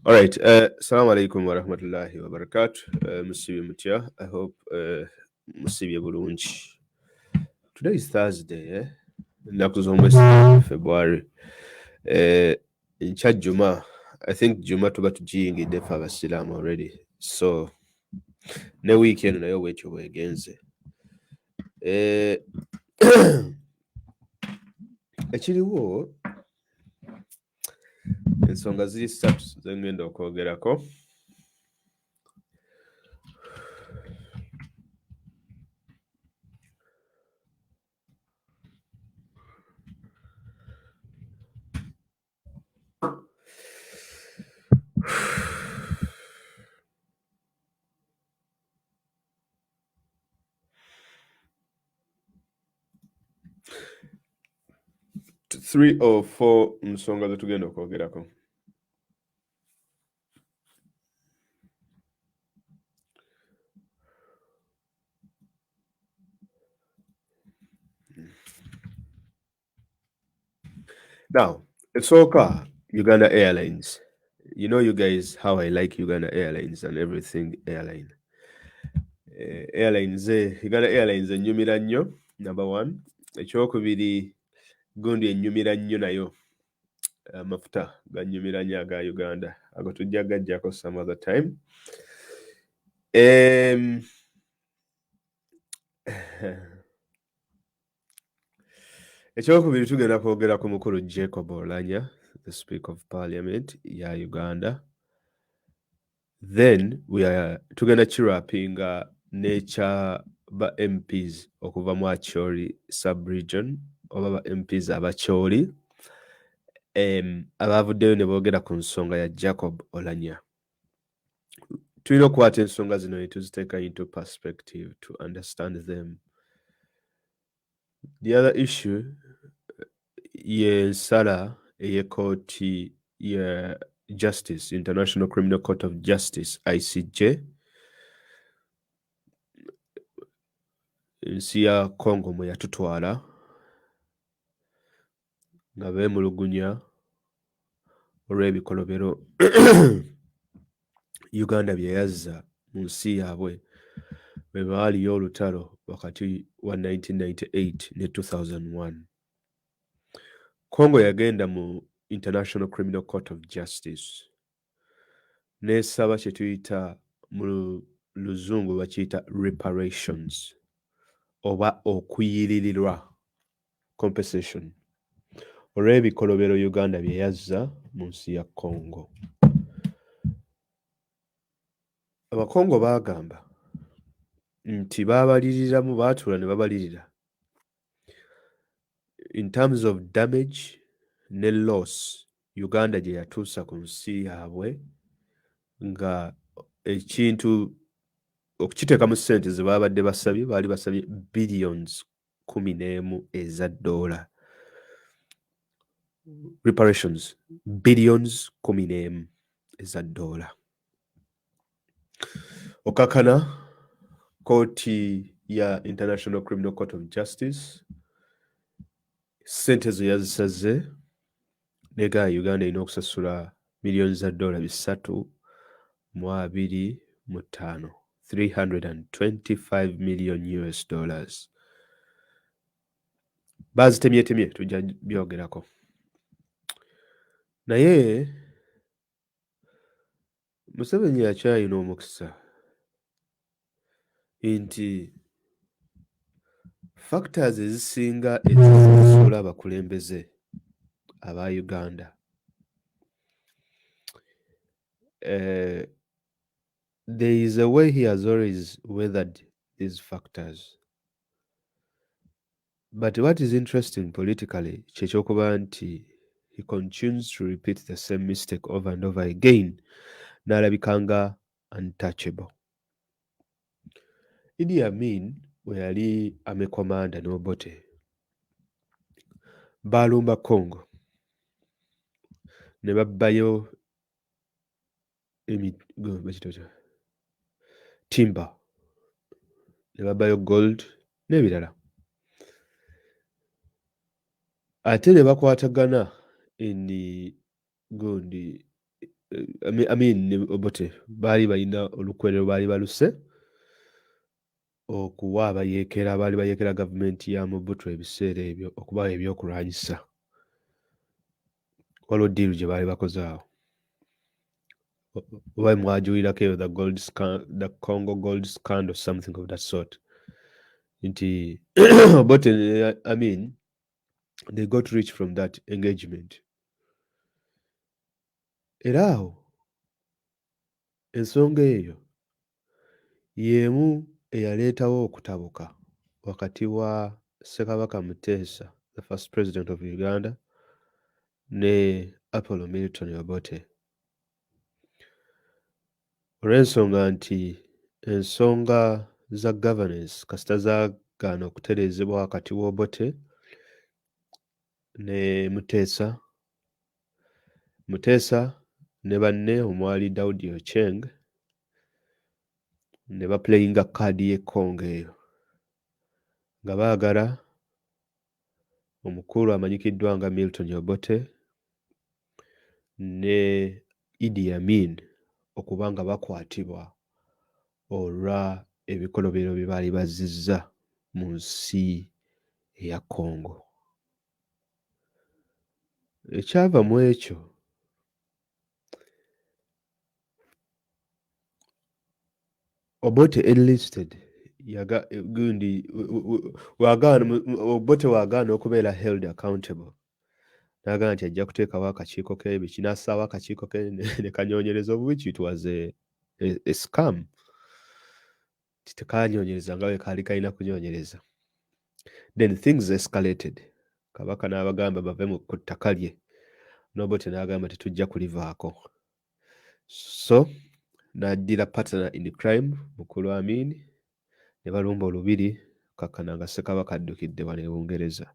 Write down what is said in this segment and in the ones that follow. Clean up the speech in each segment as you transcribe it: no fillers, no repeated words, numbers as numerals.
All right. Assalamu alaikum wa rahmatullahi wa barakatuh. Musibi Mutia. I hope Musibi Bulunch. Today is Thursday, February. In Chad Juma, I think Juma to got Jing Defa Silam already. So, no weekend, I wait your way against it. Ekiriwo ensonga ziri ssatu ze ngenda okwogerako. Three or four nsonga ze tugenda okwogerako. Now, it's okay. Uganda Airlines. You know, you guys, how I like Uganda Airlines and everything airline. Uganda Airlines enyumira nnyo, number one. Ekyokubiri, gundi enyumira nnyo nayo. Amafuta ganyumira nnyo aga Uganda. Ago tujja gajjako some other time. Ekyokubiri tugenda kwogera ku mukulu Jacob Oulanyah, the Speaker of Parliament ya Uganda. Then we are tugenda kirapinga nekya ba MPs okuva mu Acholi sub-region oba ba MPs abacholi abavuddeyo ne boogera ku nsonga ya Jacob Oulanyah. Tulina okukwata ensonga zino ne tuziteeka into perspective to understand them. The other issue ye nsala ey'ekkooti ya Justice, International Criminal Court of Justice, ICJ, ensi ya Congo mwe yatutwala nga beemulugunya olw'ebikolobero Uganda bye yazza mu nsi yaabwe bwe baaliyo olutalo wakati wa 1998 ne 2001. Congo yagenda mu International Criminal Court of Justice n'esaba kye tuyita mu luzungu bakiyita reparations oba okuyiririrwa, compensation, olw'ebikolobero Uganda bye yazza mu nsi ya Congo. Abakongo baagamba nti baabaliriramu, baatuula ne babalirira in terms of damage ne loss Uganda gye yatuusa ku nsi yaabwe, nga ekintu okukiteeka mu ssente ze baabadde basabye, baali basabye billions 11 eza dola. Reparations billions 11 eza dola. Okakana kooti ya International Criminal Court of Justice ssente ze yazisaze nega Uganda erina okusasula miliyoni za dola 325 $325 million US dollars. Bazitemyetemye tujja byogerako. Naye Museveni akyalina omukisa nti factors ezisinga ezisuula abakulembeze aba Uganda, there is a way he has always weathered these factors. But what is interesting politically, kyekyokuba nti he continues to repeat the same mistake over and over again, n'alabikanga untouchable. Idi Amin bwe yali amekomanda n'Obote baalumba Congo ne babbayo timber, ne babbayo gold n'ebirala, ate ne bakwatagana gundi I mean Obote baali balina olukwerero baali baluse okuwa abayeekera abaali bayeekera gavumenti ya Mobutu ebiseera ebyo okubawa ebyokulwanyisa. Waliwo ddiiru gye baali bakoze awo. Oba mwajuwirako eyo the Congo gold scandal, something of that sort. Nti Obote, I mean, they got rich from that engagement. Era awo ensonga eyo y'emu eyaleetawo okutabuka wakati wa Ssekabaka Muteesa, the first president of Uganda, ne Apollo Milton Obote. Olw'ensonga nti ensonga za governance kasita zaagaana okutereezebwa wakati w'Obote ne Muteesa ne banne omwali Daudi Ocheng ne baplayinga kaadi y'ekkongo eyo nga baagala omukulu amanyikiddwa nga Milton Obote ne Idi Amin okuba nga bakwatibwa olwa ebikolobero bye baali bazzizza mu nsi eya Congo. Ekyava mu ekyo Obote enlisted gundi Obote waagaana okubeera held accountable, n'agamba nti ajja kuteekawo akakiiko ke biki, n'assaawo akakiiko ke ne kanyonyereza, of which it was a scam. Tekanyonyereza nga bwe kaali kalina kunyonyereza. Then things escalated. Kabaka n'abagamba bave ku ttaka lye, n'Obote n'agamba tetujja kulivaako. So n'addira partner in crime mukulu Amin ne balumba olubiri kakkana nga Ssekabaka addukidde wano e Bungereza.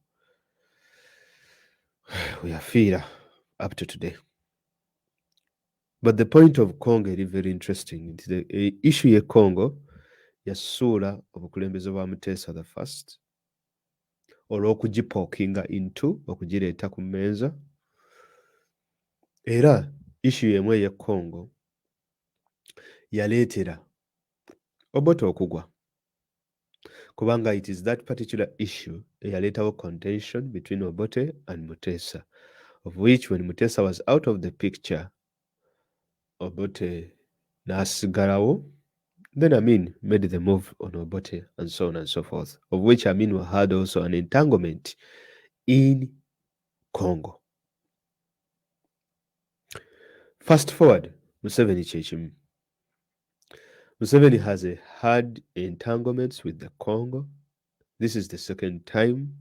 We are fear up to today. But the point of Congo is very interesting. The issue ye Congo yassuula obukulembeze bwa Muteesa the first olw'okugipookinga into okugireeta ku mmeeza. Era issue y'emu ey'e Congo yaleetera Obote okugwa, kubanga it is that particular issue eyaleetawo contention between Obote and Muteesa, of which when Muteesa was out of the picture, Obote n'asigalawo. Then Amin made the move on Obote and so on and so forth, of which Amin had also an entanglement in Congo. Fast forward, Museveni chechimu. Museveni has had entanglements with the Congo. This is the second time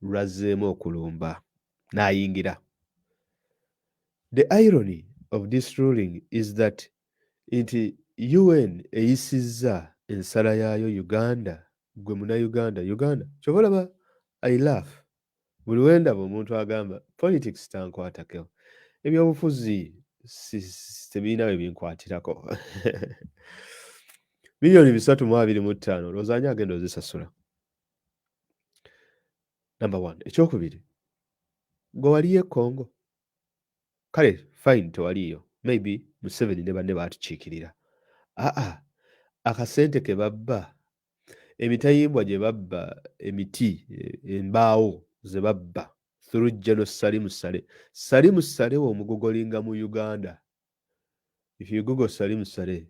Razemo okulumba n'ayingira. The irony of this ruling is that nti UN eyisizza ensala yaayo Uganda, gwe munnayuganda, Uganda kyova olaba I laugh buli wendaba omuntu agamba politics tankwatako, ebyobufuzi tebirina bwe binkwatirako. Milioni 325 olowooza ani agenda ozisasula? Number one. Ekyokubiri, gwe waliyo e Congo? Kale fine tewaliyo, maybe Museveni ne banne baatukiikirira. Akasente ke babba, emitayimbwa gye babba, emiti, embaawo ze babba through General Salimu Sale omugogolinga mu Uganda. If you Google Salimu Sale,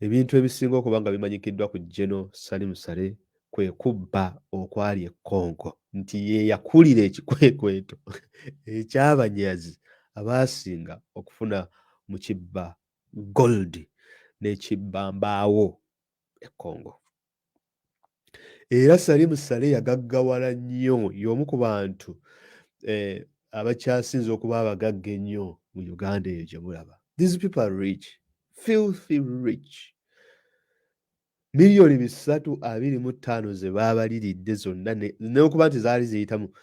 ebintu ebisinga okuba nga bimanyikiddwa ku General Salimu Sale kwe kubba okwali e Congo, nti ye yakulira ekikwekweto eky'abanyazi abaasinga okufuna mu kibba gold n'ekibba mbaawo e Congo. Era Salimu Sale yagaggawala nnyo, y'omu ku bantu abakyasinze okuba abagagga ennyo mu Uganda eyo gye mulaba. These people are rich, filthy rich. Milioni 325 ze baabaliridde zonna n'okuba nti zaali ziyitamu,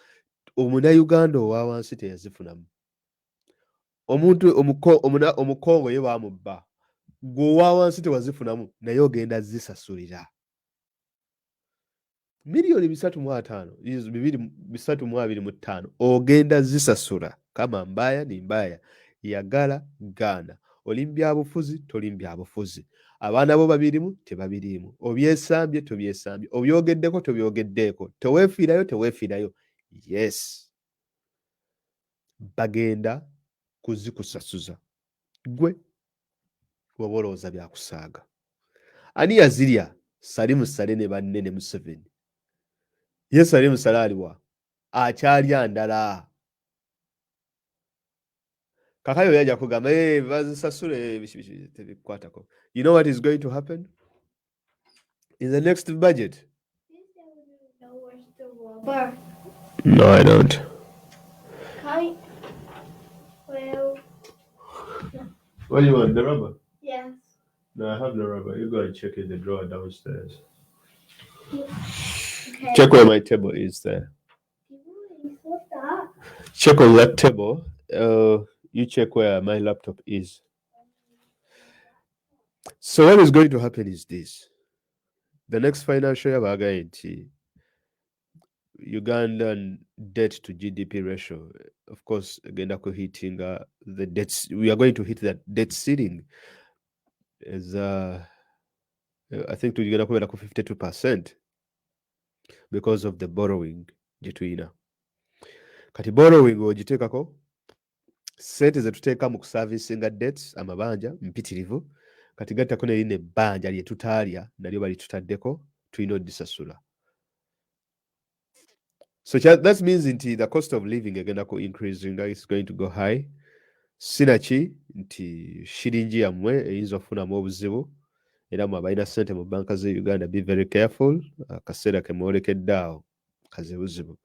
omunnayuganda owa wansi teyazifunamu. Omukongo ye baamubba, gwe owa wansi tewazifunamu, naye ogenda zisasulira. Milioni 325 ogenda zisasula. Kama mbaya ni mbaya, yagala gaana. Oli mu byabufuzi toli mu byabufuzi. Abaana bo babirimu tebabirimu. Obyesambye tobyesambye. Obyogeddeko tobyogeddeeko. Teweefiirayo teweefiirayo. Yes. Bagenda kuzikusasuza. Gwe bw'oba olowooza byakusaaga. Ani yazirya? Salimu Sale ne banne ne Museveni. Ye Salimu Sale aliwa? Akyalya ndala. Kakayo yajja kugamba bazisasule tebikwatako. You know what is going to happen? In the next budget? No, I don't. Well. What do you want? The rubber? Yes. No, I have the rubber. You go and check in the drawer downstairs. Okay. Check where my table is there. What's that? Check on that table. You check where my laptop is. So what is going to happen is this. The next financial year, we're going to Ugandan debt to GDP ratio. Of course, again, hitting the debts. We are going to hit that debt ceiling. Is I think to Uganda 52% because of the borrowing gituina. Kati borrowing ogitekako sente zetuteeka mu kuservicinga debts amabanja mpitirivu kati gattako nerina ebbanja lye tutaalya nalyo balitutaddeko tulina odisasula. So that means nti the cost of living egenda ku increasing, is going to go high. Sinaki nti shiringi yammwe eyinza okufunamu obuzibu era mwe abalina ssente mu banka ze Uganda, be very careful. Akaseera ke mwolekeddaawo kazibuzibu.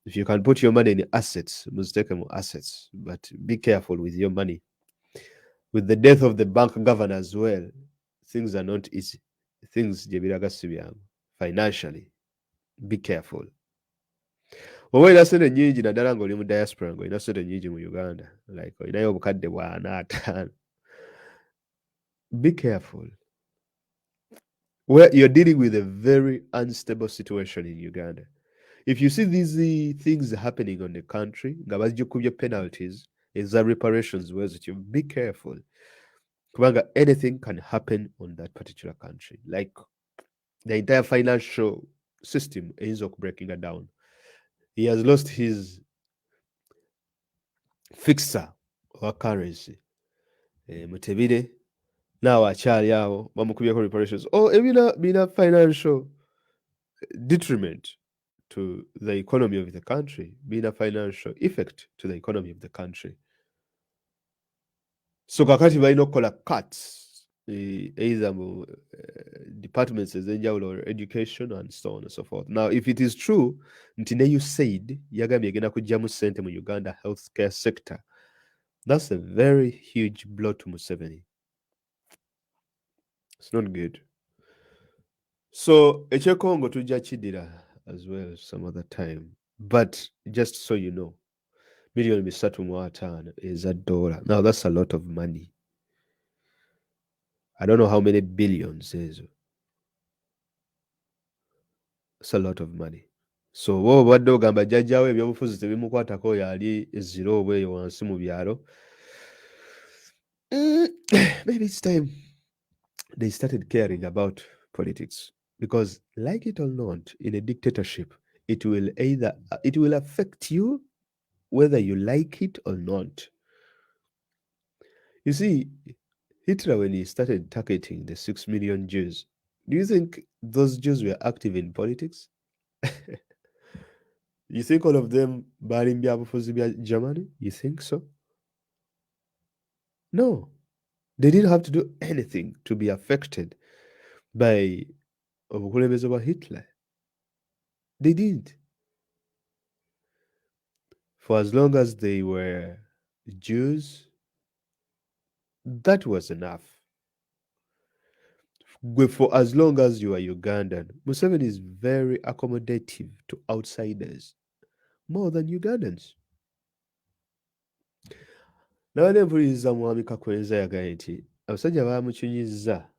If you can put your money in assets, muziteeke mu assets, but be careful with your money. With the death of the bank governor as well, things are not easy. Things gye biraga si byangu. Financially, be careful. Oba olina ssente nnyingi naddala ng'oli mu diaspora ng'olina ssente nnyingi mu Uganda, like olinayo obukadde 45. Be careful. Where you're dealing with a very unstable situation in Uganda. If you see these things happening on the country, ngabajjukubye penalties, is the reparations, be careful. Kubanga anything can happen on that particular country. Like the entire financial system is breaking it down. He has lost his fixer or currency. Mutebire now akyali awo bamukubyeko reparations. Ebina financial detriment to the economy of the country, being a financial effect to the economy of the country. So kakati balina okukola cuts either mu departments ez'enjawulo or education and so on and so forth. Now if it is true nti ne USAID yagambye egenda kuggyamu ssente mu Uganda healthcare sector, that's a very huge blow to Museveni. It's not good. So ekyekongo tujja kiddira as well some other time, but just so you know, $3.5 million is $1. Now that's a lot of money. I don't know how many billions is. It's a lot of money. So obadde ogamba jjajjaawo ebyobufuzi tebimukwatako yali zero obweyo wansi mu byalo. Maybe it's time they started caring about politics, because like it or not, in a dictatorship, it will affect you whether you like it or not. You see, Hitler, when he started targeting the 6 million Jews, do you think those Jews were active in politics? You think all of them bali mu byabufuzi bya Germany? You think so? No. They didn't have to do anything to be affected by obukulembeze bwa Hitler. They didn't. For as long as they were Jews, that was enough. For as long as you are Ugandan, Museveni is very accommodative to outsiders, more than Ugandans. Nabadde mpuliriza mwami Kakwenza yagambye nti abasajja baamukinyizza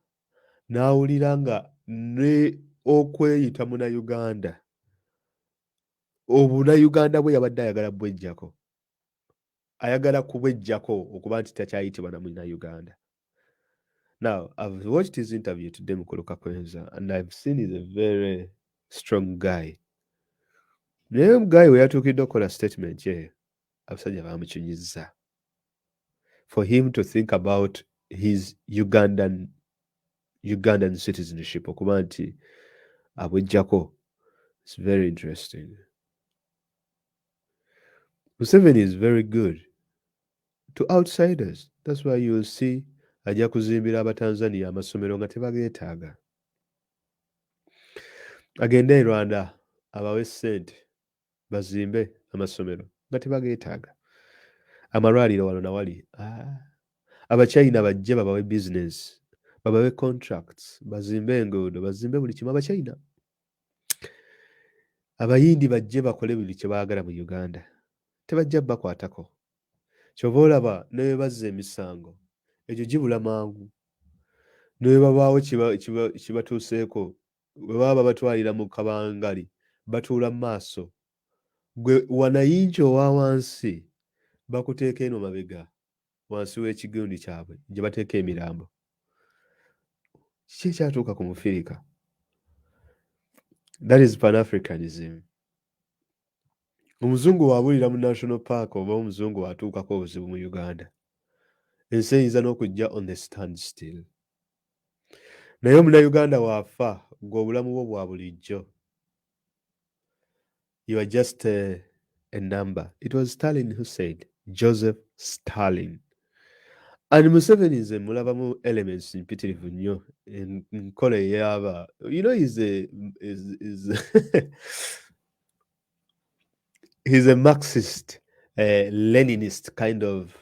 n'awulira nga ne okweyita munnayuganda, obunnayuganda bwe yabadde ayagala bwejjako. ayagala kubwejjako okuba nti takyayitibwa na Uganda. Now, I've watched his interview today, Mukulu Kakwenza, and I've seen he's a very strong guy. Naye omugayi we yatuukidde okukola statement ye abasajja baamukinyizza for him to think about his Ugandan citizenship okuba nti abwejjako. It's very interesting. Museveni is very good to outsiders. That's why you'll see ajja kuzimbira abatanzania amasomero nga tebageetaaga. Agende e Rwanda abawe ssente bazimbe amasomero nga tebageetaaga. Amalwaliro wano nawali abachina bajje babawe business, babawe contracts, bazimbe enguudo, bazimbe buli kimu. Abachina abayindi bajje bakole buli kye baagala mu Uganda, tebajja bakwatako. Kyova olaba ne bwe bazza emisango egyo gibula mangu, ne bwe babaawo kibatuuseeko, bwe baba batwalira mu kabangali batuula mu maaso, gwe wanayinki owa wansi bakuteeka eno mabega wansi w'ekigundi kyabwe gye bateeka emirambo. Kiki ekyatuuka ku Mufirika? That is Pan-Africanism. Omuzungu wabulira mu National Park oba omuzungu watuukako obuzibu mu Uganda, ensi eyinza n'okujja on the stand still. Naye omunnayuganda waafa ng'obulamu bwo bwa bulijjo. You are just a number. It was Stalin who said, Joseph Stalin. And Museveni is a mulabamu elements mpitirivu nnyo enkola eyaba. You know, he's a Marxist, Leninist kind of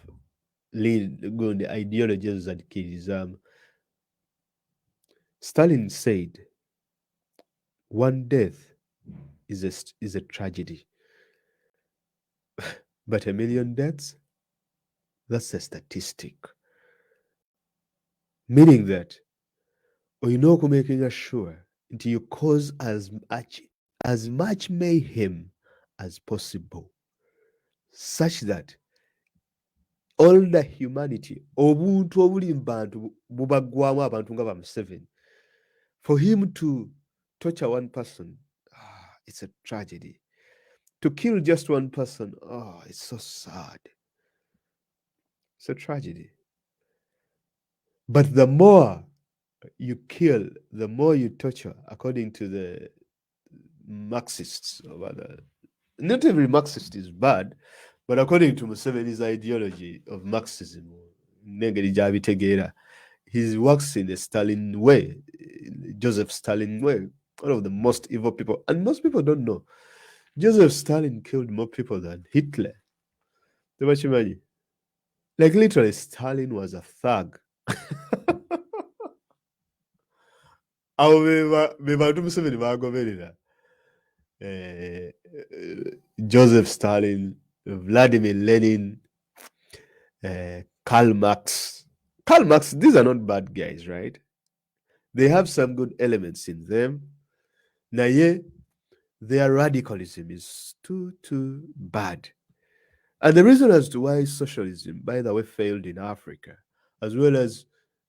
lead ideologies that kills. Stalin said, one death is a tragedy, but 1 million deaths, that's a statistic. Meaning that making sure until you cause as much mayhem as possible, such that all the humanity, obuntu obuli mbantu bubagwamu abantu nga ba Museveni, for him to torture one person, it's a tragedy. To kill just one person, it's so sad. It's a tragedy. But the more you kill, the more you torture, according to the Marxists, or rather, not every Marxist is bad, but according to Museveni's ideology of Marxism, he works in the Stalin way, Joseph Stalin way, one of the most evil people. And most people don't know, Joseph Stalin killed more people than Hitler. Like literally, Stalin was a thug. Abo be bantu Museveni bagoberera. Joseph Stalin, Vladimir Lenin, Karl Marx. Karl Marx, these are not bad guys, right? They have some good elements in them. Naye, their radicalism is too bad. And the reason as to why socialism, by the way, failed in Africa, as well as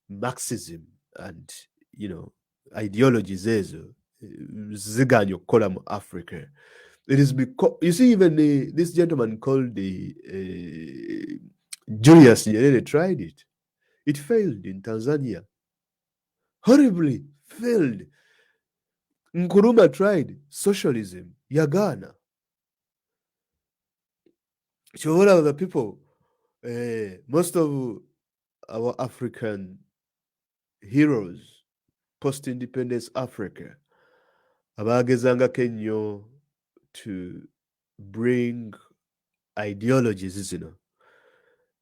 Marxism and, ideologies ziganya okukola mu Africa, it is because, you see, even this gentleman called Julius Nyerere tried it. It failed in Tanzania. Horribly failed. Nkrumah tried socialism, Ghana. So what are the people? Most of our African heroes, post-independence Africa, abagezangako ennyo to bring ideologies,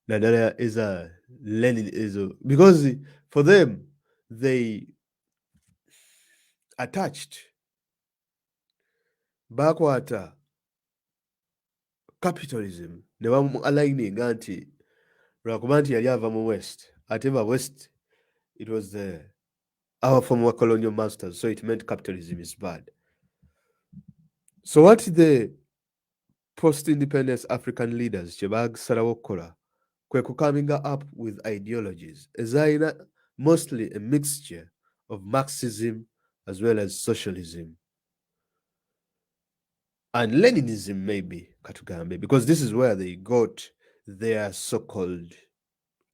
naddala is a Leninism, because for them they attached bakwata capitalism ne bamu aligninga nti lwakuba nti yali ava mu West, ate ba West, it was our former colonial masters, so it meant capitalism is bad. So what the post-independence African leaders kye baasalawo okukola kwe coming up with ideologies ezalina mostly a mixture of Marxism as well as socialism and Leninism, maybe katugambe, because this is where they got their so-called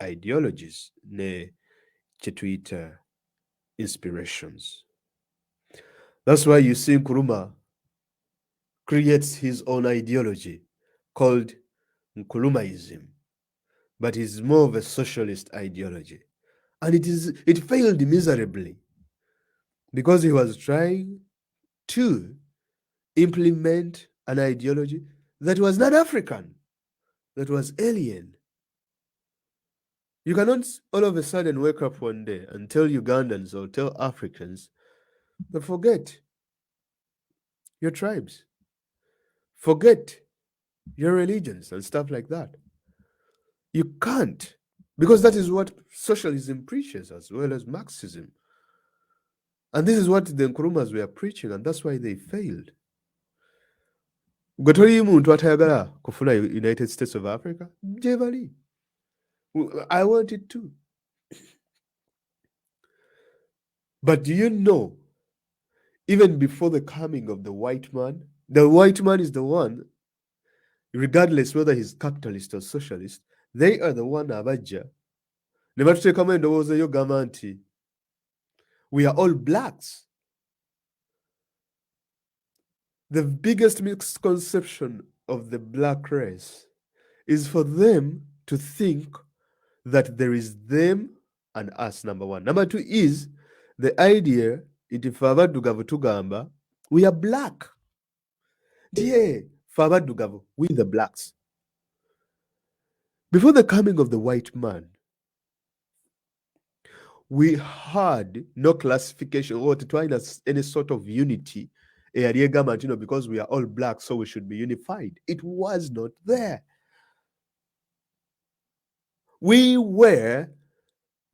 ideologies ne chetuyita inspirations. That's why you see Nkrumah creates his own ideology called Nkrumahism, but it's more of a socialist ideology, and it failed miserably because he was trying to implement an ideology that was not African, that was alien. You cannot all of a sudden wake up one day and tell Ugandans or tell Africans, but forget your tribes, forget your religions and stuff like that. You can't, because that is what socialism preaches as well as Marxism. And this is what the Nkrumahs were preaching, and that's why they failed. Gwe toli muntu atayagala kufuna United States of Africa? Jebali. I want it too. But do you know, even before the coming of the white man is the one, regardless whether he's capitalist or socialist, they are the one abajja ne batuteekamu endowooza ey'ogamba nti we are all blacks. The biggest misconception of the black race is for them to think that there is them and us, number one. Number two is the idea nti ffe abaddugavu tugamba we are black. Yeah, ffe abaddugavu, we the blacks. Before the coming of the white man, we had no classification or to find any sort of unity because we are all black, so we should be unified. It was not there. We were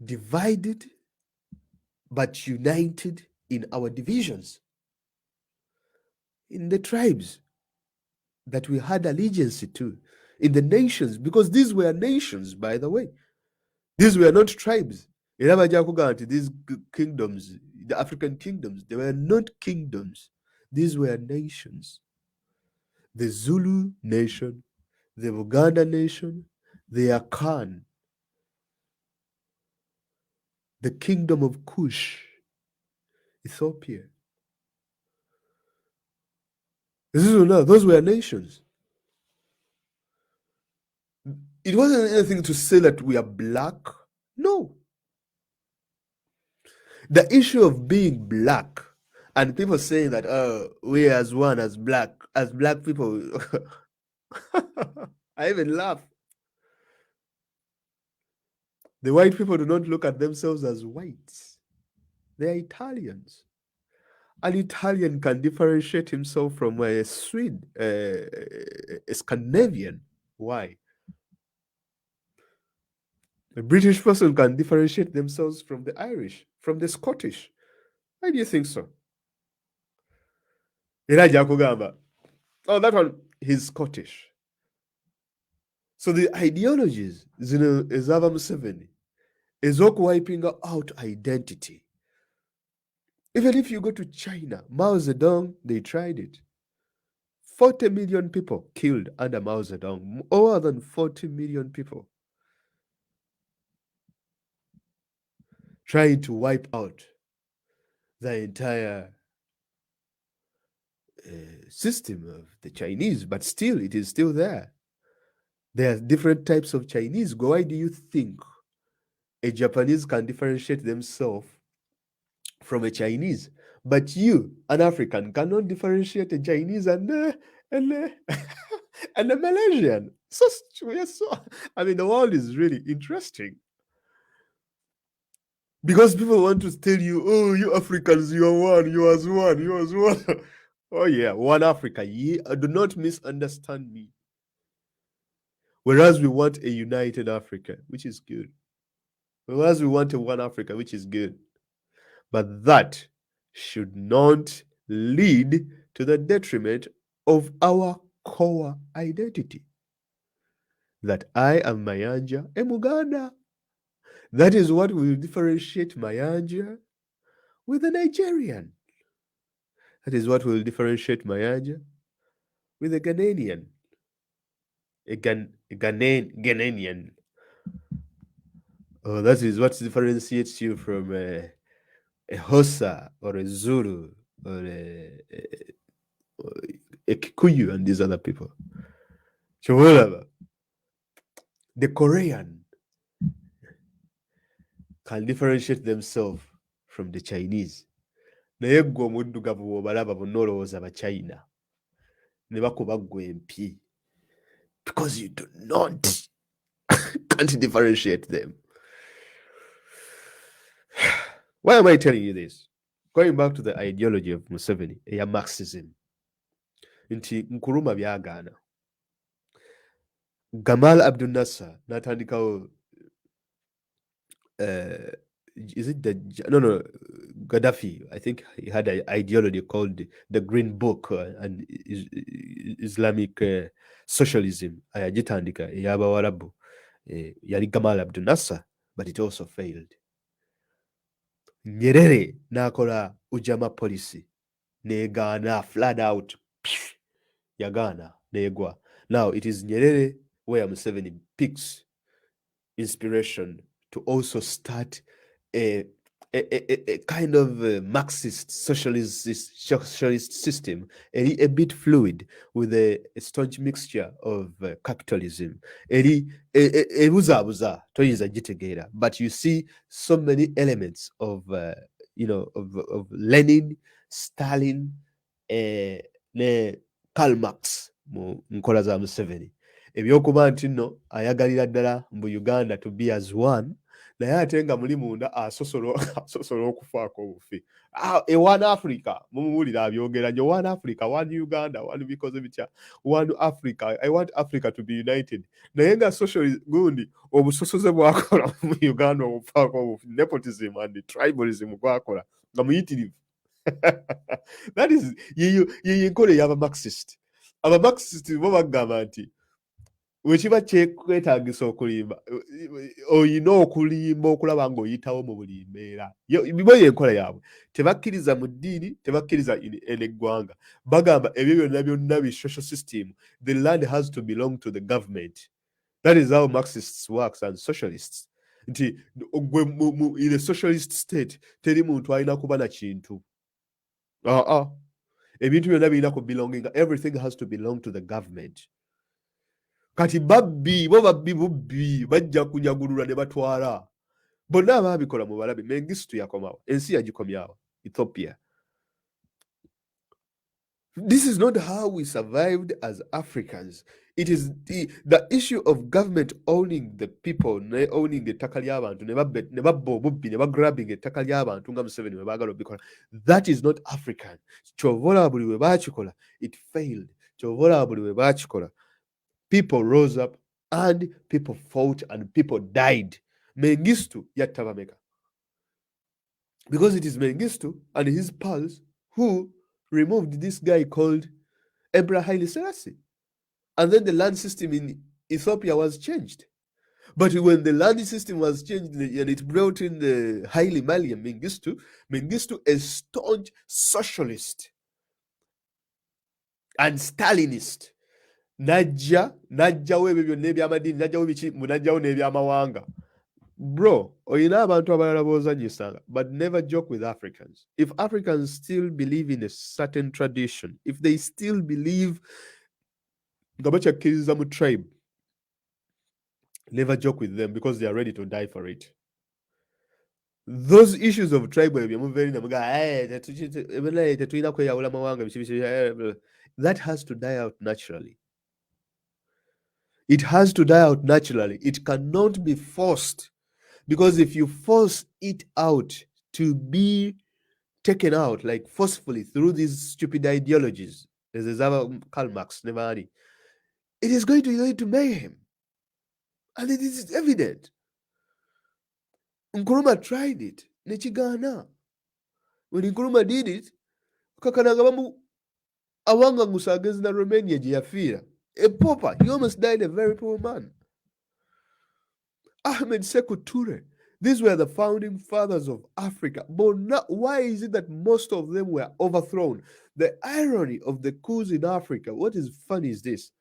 divided but united in our divisions, in the tribes that we had allegiance to, in the nations, because these were nations, by the way. These were not tribes. These kingdoms, the African kingdoms, they were not kingdoms. These were nations. The Zulu nation, the Uganda nation, the Akan, the kingdom of Kush, Ethiopia. Those were nations. It wasn't anything to say that we are black. No. The issue of being black and people saying that, oh, we as one, as black people. I even laugh. The white people do not look at themselves as whites. They are Italians. An Italian can differentiate himself from a Swede, a Scandinavian. Why? A British person can differentiate themselves from the Irish, from the Scottish. Why do you think so? Oh, that one, he's Scottish. So the ideologies, Ezava Museveni, is wiping out identity. Even if you go to China, Mao Zedong, they tried it. 40 million people killed under Mao Zedong, more than 40 million people. Trying to wipe out the entire system of the Chinese, but still, it is still there. There are different types of Chinese. Why do you think a Japanese can differentiate themselves from a Chinese, but you, an African, cannot differentiate a Chinese and a Malaysian? I mean, the world is really interesting. Because people want to tell you, oh, you Africans, you are one, you are one, you are one. Oh yeah, one Africa. Do not misunderstand me. Whereas we want a united Africa, which is good. Whereas we want a one Africa, which is good. But that should not lead to the detriment of our core identity. That I am Mayanja a Muganda. That is what will differentiate Mayanja with a Nigerian. That is what will differentiate Mayanja with a Ghanaian. A Ghanaian. Oh, that is what differentiates you from a Hosa or a Zulu or a Kikuyu and these other people. The Korean can differentiate themselves from the Chinese. Naye gwe omuddugavu bw'obalaba bonna olowooza Bachina ne bakuba ggwe empi because you do not can't differentiate them. Why am I telling you this? Going back to the ideology of Museveni, eya Marxism, nti Nkrumah byagaana. Gamal Abdel Nasser n'atandikawo Gaddafi. I think he had an ideology called the Green Book and Islamic socialism. Ayagitandika ey'Abawarabu yali Gamal Abdel Nasser, but it also failed. Nyerere n'akola Ujamaa policy n'egaana flat out yagaana n'egwa. Now it is Nyerere where Museveni picks inspiration to also start a kind of Marxist socialist system, a bit fluid with a staunch mixture of capitalism. But you see so many elements of of Lenin, Stalin, ne Karl Marx mu nkola za Museveni. Ebyokuba nti nno ayagalira ddala mu Uganda to be as one, naye ate nga muli munda asosola okufaako obufi. A one Africa, mumuwulira abyogera nyo, one Africa, one Uganda, one because bitya, one Africa, I want Africa to be united. Naye nga socialist gundi obusosoze bwakola mu Uganda obufaako obufi, nepotism and tribalism bwakola nga muyitirivu. That is ye nkole y'aba Marxist. Aba Marxist bo bagamba nti wekiba kyekwetaagisa okulimba oyina okulimba okulaba ng'oyitawo mu buli mbeera. Bibo yenkola yaabwe. Tebakkiriza mu ddiini, tebakkiriza eggwanga. Bagamba ebyo byonna byonna bi social system, the land has to belong to the government. That is how Marxists works and socialists. Nti in a socialist state teri muntu alina kuba na kintu. Ebintu byonna birina ku belonging. Everything has to belong to the government. Kati babbi bubbi bajja kunyagulula ne batwala. Bonna abaabikola mu balabi. Mengistu yakomawo. Ensi yagikomyawo. Ethiopia. This is not how we survived as Africans. It is the issue of government owning the people, owning ettaka ly'abantu, ne babba obubbi, ne bagrabbing ettaka ly'abantu nga Museveni bwe baagala obikola. That is not African. Ky'ovola buli bwe baakikola, it failed. Ky'ovola buli bwe baakikola, people rose up and people fought and people died. Mengistu yatta bameka. Because it is Mengistu and his pals who removed this guy called Emperor Haile Selassie. And then the land system in Ethiopia was changed. But when the land system was changed and it brought in the Haile Mariam Mengistu, a staunch socialist and Stalinist, najjawo ebyo byonna eby'amadiini, najjawo n'ebyamawanga. Bro, oyina abantu abalala b'ozannyisanga, but never joke with Africans. If Africans still believe in a certain tradition, if they still believe nga bakyakkiriza mu tribe, never joke with them because they are ready to die for it. Those issues of tribal, that has to die out naturally. It has to die out naturally. It cannot be forced. Because if you force it out to be taken out, like forcefully through these stupid ideologies, as Karl Marx, it is going to lead to mayhem. And it is evident. Nkrumah tried it. Nechigana. When Nkrumah did it, Kakwenza awanga against the Romania Giafira. A pauper. He almost died a very poor man. Ahmed Sekou Toure. These were the founding fathers of Africa. But why is it that most of them were overthrown? The irony of the coups in Africa, what is funny is this.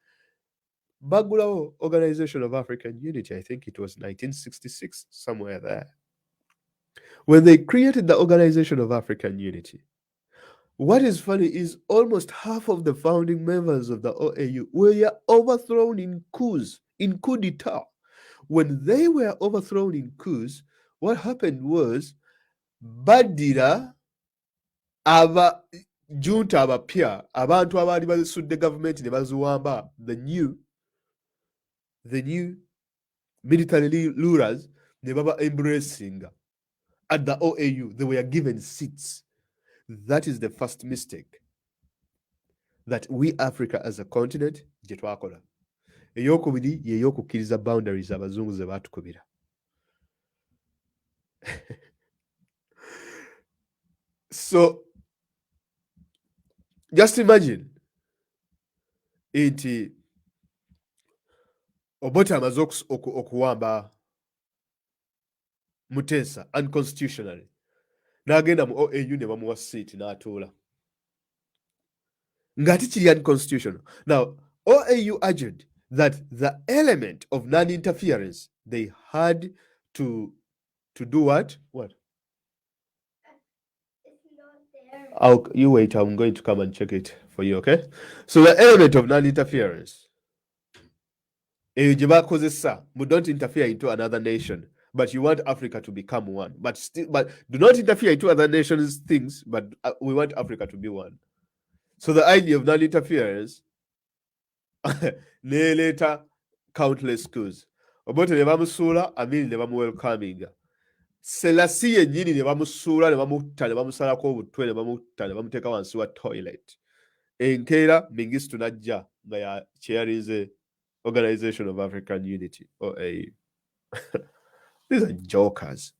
Bagulao Organization of African Unity, I think it was 1966, somewhere there. When they created the Organization of African Unity, what is funny is almost half of the founding members of the OAU were overthrown in coups, in coup d'etat. When they were overthrown in coups, what happened was badira aba junta abapya abantu abaali basudde gavumenti ne baziwamba the new military rulers ne baba embracing at the OAU. They were given seats. That is the first mistake that we Africa as a continent gye twakola. Eyokubiri ye y'okukkiriza boundaries abazungu ze baatukubira. So just imagine nti Obote amaze okuwamba Mutesa unconstitutionally n'agenda mu OAU ne bamuwa seat n'atuula ng'ate kiri unconstitutional. Now OAU argued that the element of non-interference they had to do what? You wait, I'm going to come and check it for you, okay? So the element of non-interference. Don't interfere into another nation, but you want Africa to become one. But do not interfere into other nations' things, but we want Africa to be one. So the idea of non-interference later countless coups. Obote ne bamusuula, Amin ne bamuwelcominga. Selassie yennyini ne bamusuula, ne bamutta, ne bamusalako obutwe, ne bamutta, ne bamuteeka wansi wa toilet. Enkeera Mengistu n'ajja nga yakyeyalize Organization of African Unity, OAU. These are jokers.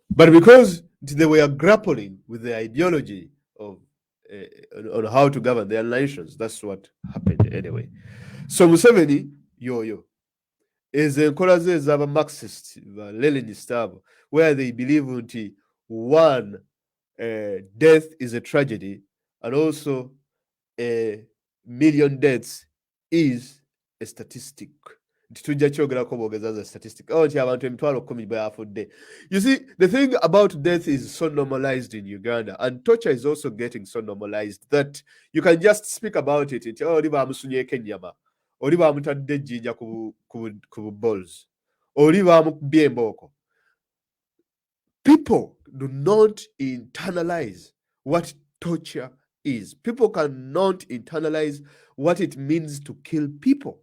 But because they were grappling with the ideology of on how to govern their nations, that's what happened anyway. So Museveni, is enkola ze ez'aba Marxist, Leninist abo, where they believe that one, death is a tragedy, and also a million deaths is a statistic. Tujja kyogerako boogeza as a statistic. Nti abantu emitwalo 10 bafudde. You see, the thing about death is so normalized in Uganda, and torture is also getting so normalized that you can just speak about it. Nti oli bamusunyeeko ennyama, oli bamutadde ejjinja ku balls, oli bamukubye embooko. People do not internalize what torture is. People cannot internalize what it means to kill people.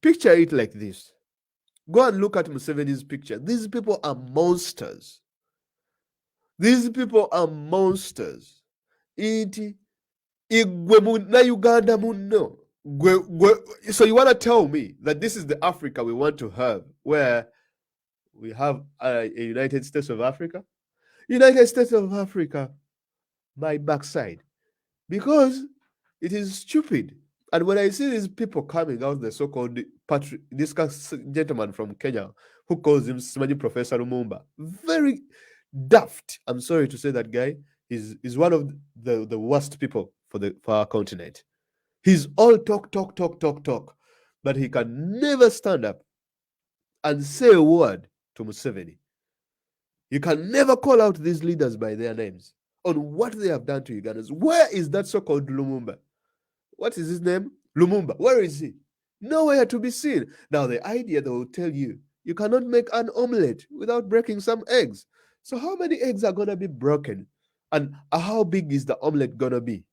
Picture it like this. Go and look at Museveni's picture. These people are monsters. These people are monsters. Iti igwe na Uganda munno. So you want to tell me that this is the Africa we want to have, where we have a United States of Africa? United States of Africa, my backside. Because it is stupid. And when I see these people coming out, the so-called this gentleman from Kenya who calls him Professor Lumumba, very daft. I'm sorry to say that guy is one of the worst people for our continent. He's all talk, but he can never stand up and say a word to Museveni. You can never call out these leaders by their names on what they have done to Ugandans. Where is that so-called Lumumba? What is his name? Lumumba. Where is he? Nowhere to be seen. Now, the idea they will tell you, you cannot make an omelette without breaking some eggs. So how many eggs are going to be broken? And how big is the omelette going to be?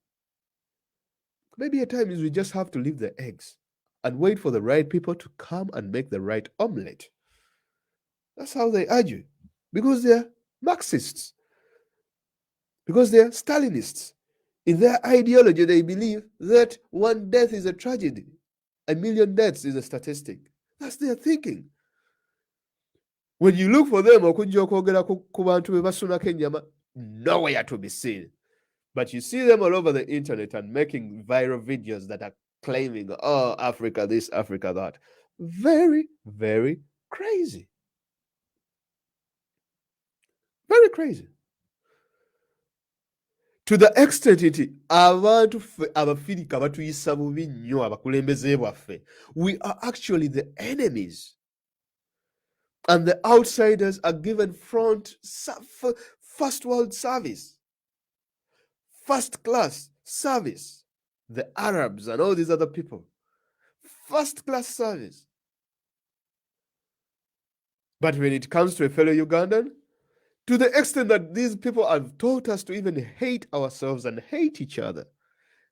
Maybe at times we just have to leave the eggs and wait for the right people to come and make the right omelette. That's how they argue. Because they're Marxists. Because they're Stalinists. In their ideology, they believe that one death is a tragedy. A million deaths is a statistic. That's their thinking. When you look for them, nowhere to be seen. But you see them all over the internet and making viral videos that are claiming, oh, Africa this, Africa that. Very, very crazy. Very crazy. To the extent nti abantu ffe abafirika batuyisa bubi nnyo abakulembeze bwaffe. We are actually the enemies. And the outsiders are given first world service, first class service. The Arabs and all these other people, first class service. But when it comes to a fellow Ugandan, to the extent that these people have taught us to even hate ourselves and hate each other.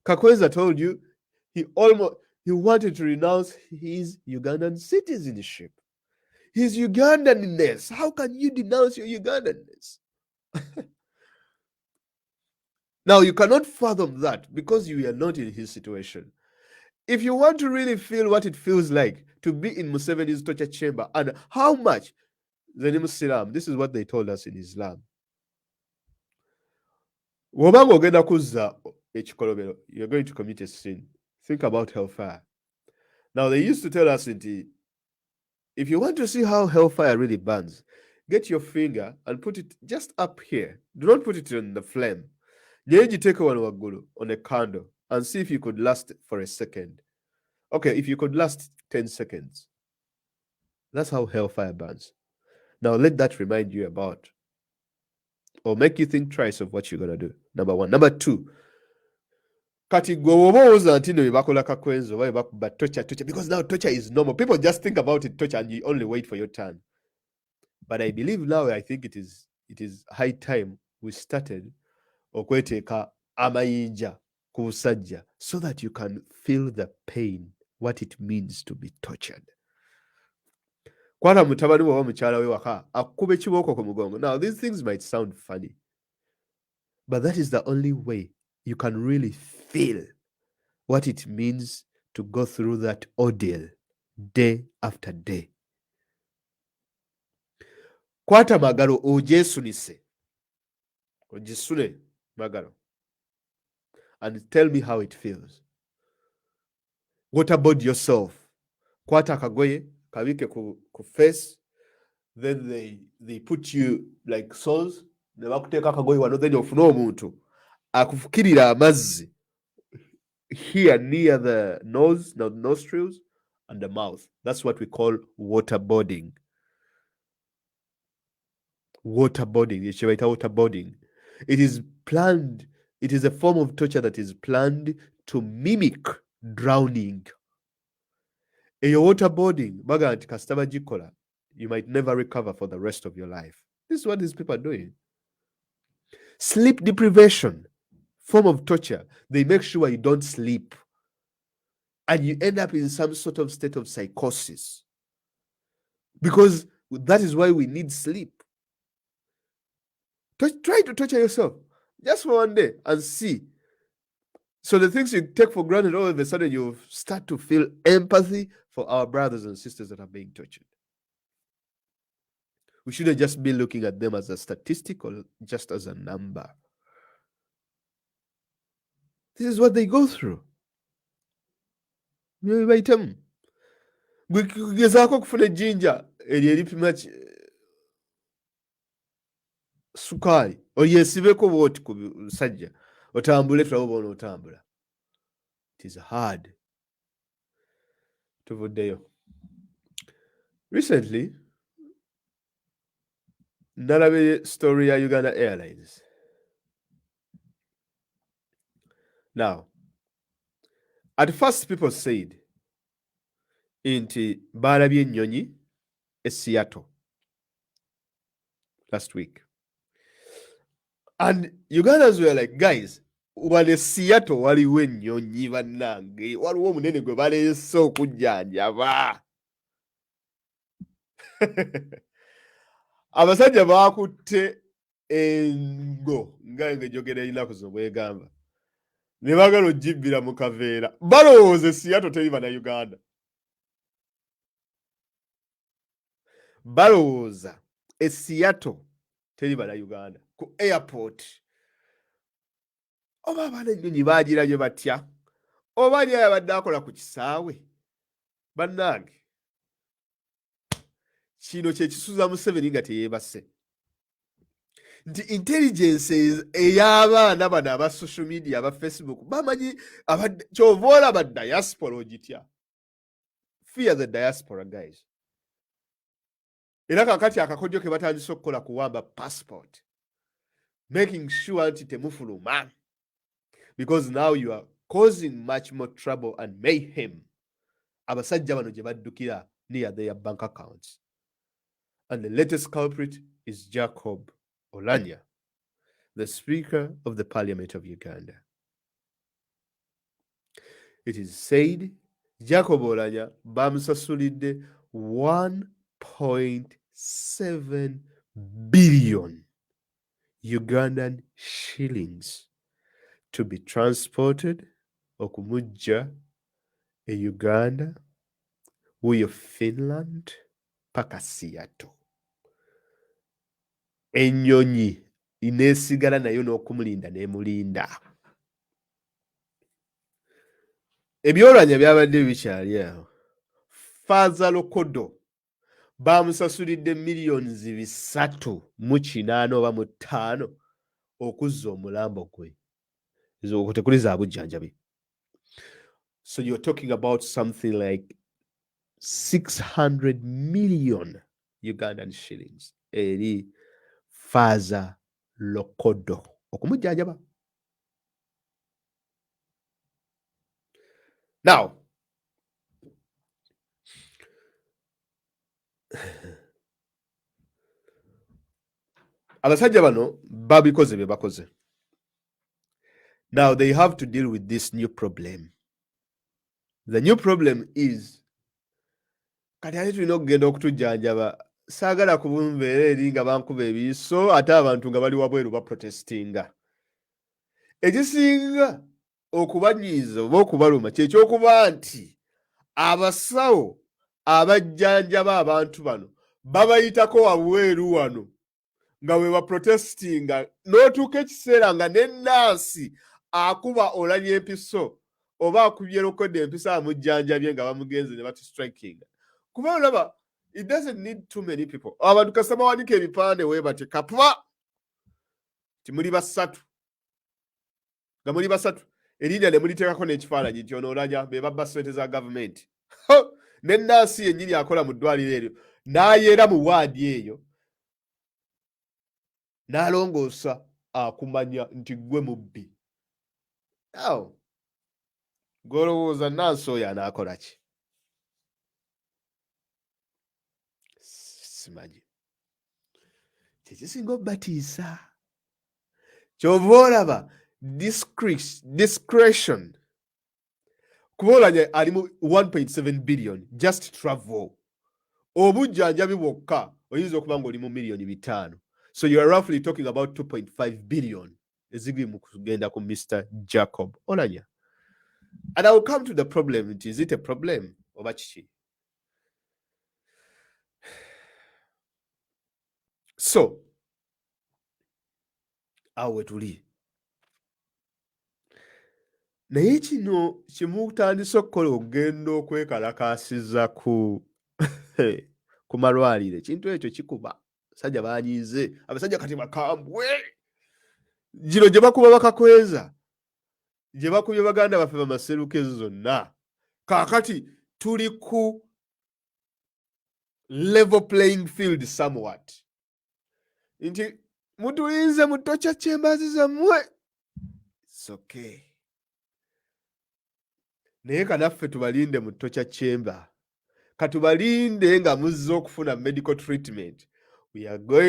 Kakwenza told you he wanted to renounce his Ugandan citizenship, his Ugandanness. How can you denounce your Ugandanness? Now, you cannot fathom that because you are not in his situation. If you want to really feel what it feels like to be in Museveni's torture chamber and how much the name Silam, this is what they told us in Islam. You're going to commit a sin. Think about hellfire. Now, they used to tell us, if you want to see how hellfire really burns, get your finger and put it just up here. Do not put it on the flame. Take one on a candle and see if you could last for a second. Okay, if you could last 10 seconds. That's how hellfire burns. Now, let that remind you about or make you think twice of what you're going to do. Number one. Number two, kati gwe oba owooza nti no bakola Kakwenza oba bakuba torture because now torture is normal. People just think about it, torture, and you only wait for your turn. But I believe now, I think it is high time we started okweteeka amayinja ku busajja so that you can feel the pain, what it means to be tortured. Kwata mutabani we oba mukyala we waka akuba ekibooko ku mugongo. Now, these things might sound funny, but that is the only way you can really feel what it means to go through that ordeal day after day. Kwata magalo ogyesunise, ogisule magalo, and tell me how it feels. Waterboard yourself. Kwata akagoye kabike ku face, then they put you like soles, ne bakuteeka akagoye wano, then ofune omuntu akufukirira amazzi here near the nose, the nostrils, and the mouth. That's what we call waterboarding. Waterboarding. It is planned. It is a form of torture that is planned to mimic drowning. Your waterboarding, baga nti kasita bagikola, you might never recover for the rest of your life. This is what these people are doing. Sleep deprivation, form of torture. They make sure you don't sleep, and you end up in some sort of state of psychosis, because that is why we need sleep. Try to torture yourself just for one day and see. So the things you take for granted, all of a sudden you start to feel empathy for our brothers and sisters that are being tortured. We shouldn't just be looking at them as a statistic or just as a number. This is what they go through. Gezaako okufuna ejjinja eryo eripima sukaali olyesibeko bwoti ku musajja otambule tulabe oba onootambula. It is hard. Tuvuddeyo. Recently, nalabye story ya Uganda Airlines. Now, at first people said nti baalabye ennyonyi e Seattle last week. And Ugandans were like, guys, wale Seattle waliwo ennyonyi bannange, waliwo omunene gwe baleese okujjanjaba. Abasajja baakutte engo nga ng'ejjogera erinaku z'obwegamba, ne baagala ogibbira mu kaveera. Balowooza Seattle teri bannayuganda. Balowooza Seattle teri bannayuganda ku airport. oba abaana ennyonyi baagirabye batya oba ali abadde akola ku kisaawe bannange kino kye kisuza Museveni nga teyeebase nti intelligence ey'abaana bano aba social media aba Facebook bamanyi kyova olaba diaspora ogitya. Fear the diaspora guys. Era kakati akakodyo ke batandise okukola kuwamba passport, making sure nti temufuluma, because now you are causing much more trouble and mayhem. Abasajja bano gye baddukira near their bank accounts. And the latest culprit is Jacob Oulanyah, the Speaker of the Parliament of Uganda. It is said Jacob Oulanyah bamusasulidde 1.7 billion Ugandan shillings to be transported okumujja e Uganda wuyo Finland paka Seattle. Ennyonyi ineesigala nayo n'okumulinda n'emulinda. Ebyolanya byabadde bikyali awo. Faaza Lokodo bamusasulidde miliyoni 380 oba mu 5 okuzza omulambo gwe. Ezo tekuli za bujjanjabi. So you're talking about something like 600 million Ugandan shillings eri Faaza Lokodo okumujjanjaba. Now, abasajja bano babikoze bye bakoze. Now they have to deal with this new problem. The new problem is kati ate tulina okugenda okutujjanjaba, saagala kubumbeera eri nga bankuba ebiiso ate abantu nga bali wabweru baprotestinga. Ekisinga okubanyiiza oba okubaluma kyekyokuba nti abasawo abajjanjaba abantu bano babayitako wabweru wano nga bwe baprotestinga, n'otuuka ekiseera nga n'ennaasi akuba Oulanyah empiso oba akubye Lokodo empiso amujjanjabye nga bamugenze ne batustrikinga. Kuba olaba, it doesn't need too many people. Abantu kasaba wanika ebipande we bate kapwa ti muli basatu. Nga muli basatu erinnya ne muliteekako n'ekifaananyi nti ono Oulanyah be babba ssente za gavumenti. N'ennaasi yennyini akola mu ddwaliro eryo n'ayeera mu waadi eyo n'alongoosa akumanya nti gwe mubbi. Awo gw'olowooza Nansi oyo anaakola ki? Simanyi. Kyekisinga obbatiisa. Kyova olaba discretion. Kuba Oulanyah ali mu 1.7 billion just travel. Obujjanjabi bwokka oyinza okuba ng'oli mu miliyoni 5. So you are roughly talking about 2.5 billion ezigwi mu kugenda ku Mr. Jacob Oulanyah. And I will come to the problem. Is it a problem? Oba kiki? So, awe tuli. Naye kino kimutandise okukola okugenda okwekalakaasiza ku malwaliro. Ekintu ekyo kikuba. Abasajja baanyiize. Abasajja kati bakambwe. Gino gye bakuba Bakakwenza. Gye bakubye baganda baffe bamaseruke zonna. Kaakati tuli ku level playing field somewhat. Nti mutulinze mu tocha chambers zammwe. It's okay. Naye kanaffe tubalinde mu tocha chamber. Katubalinde nga muzze okufuna medical treatment.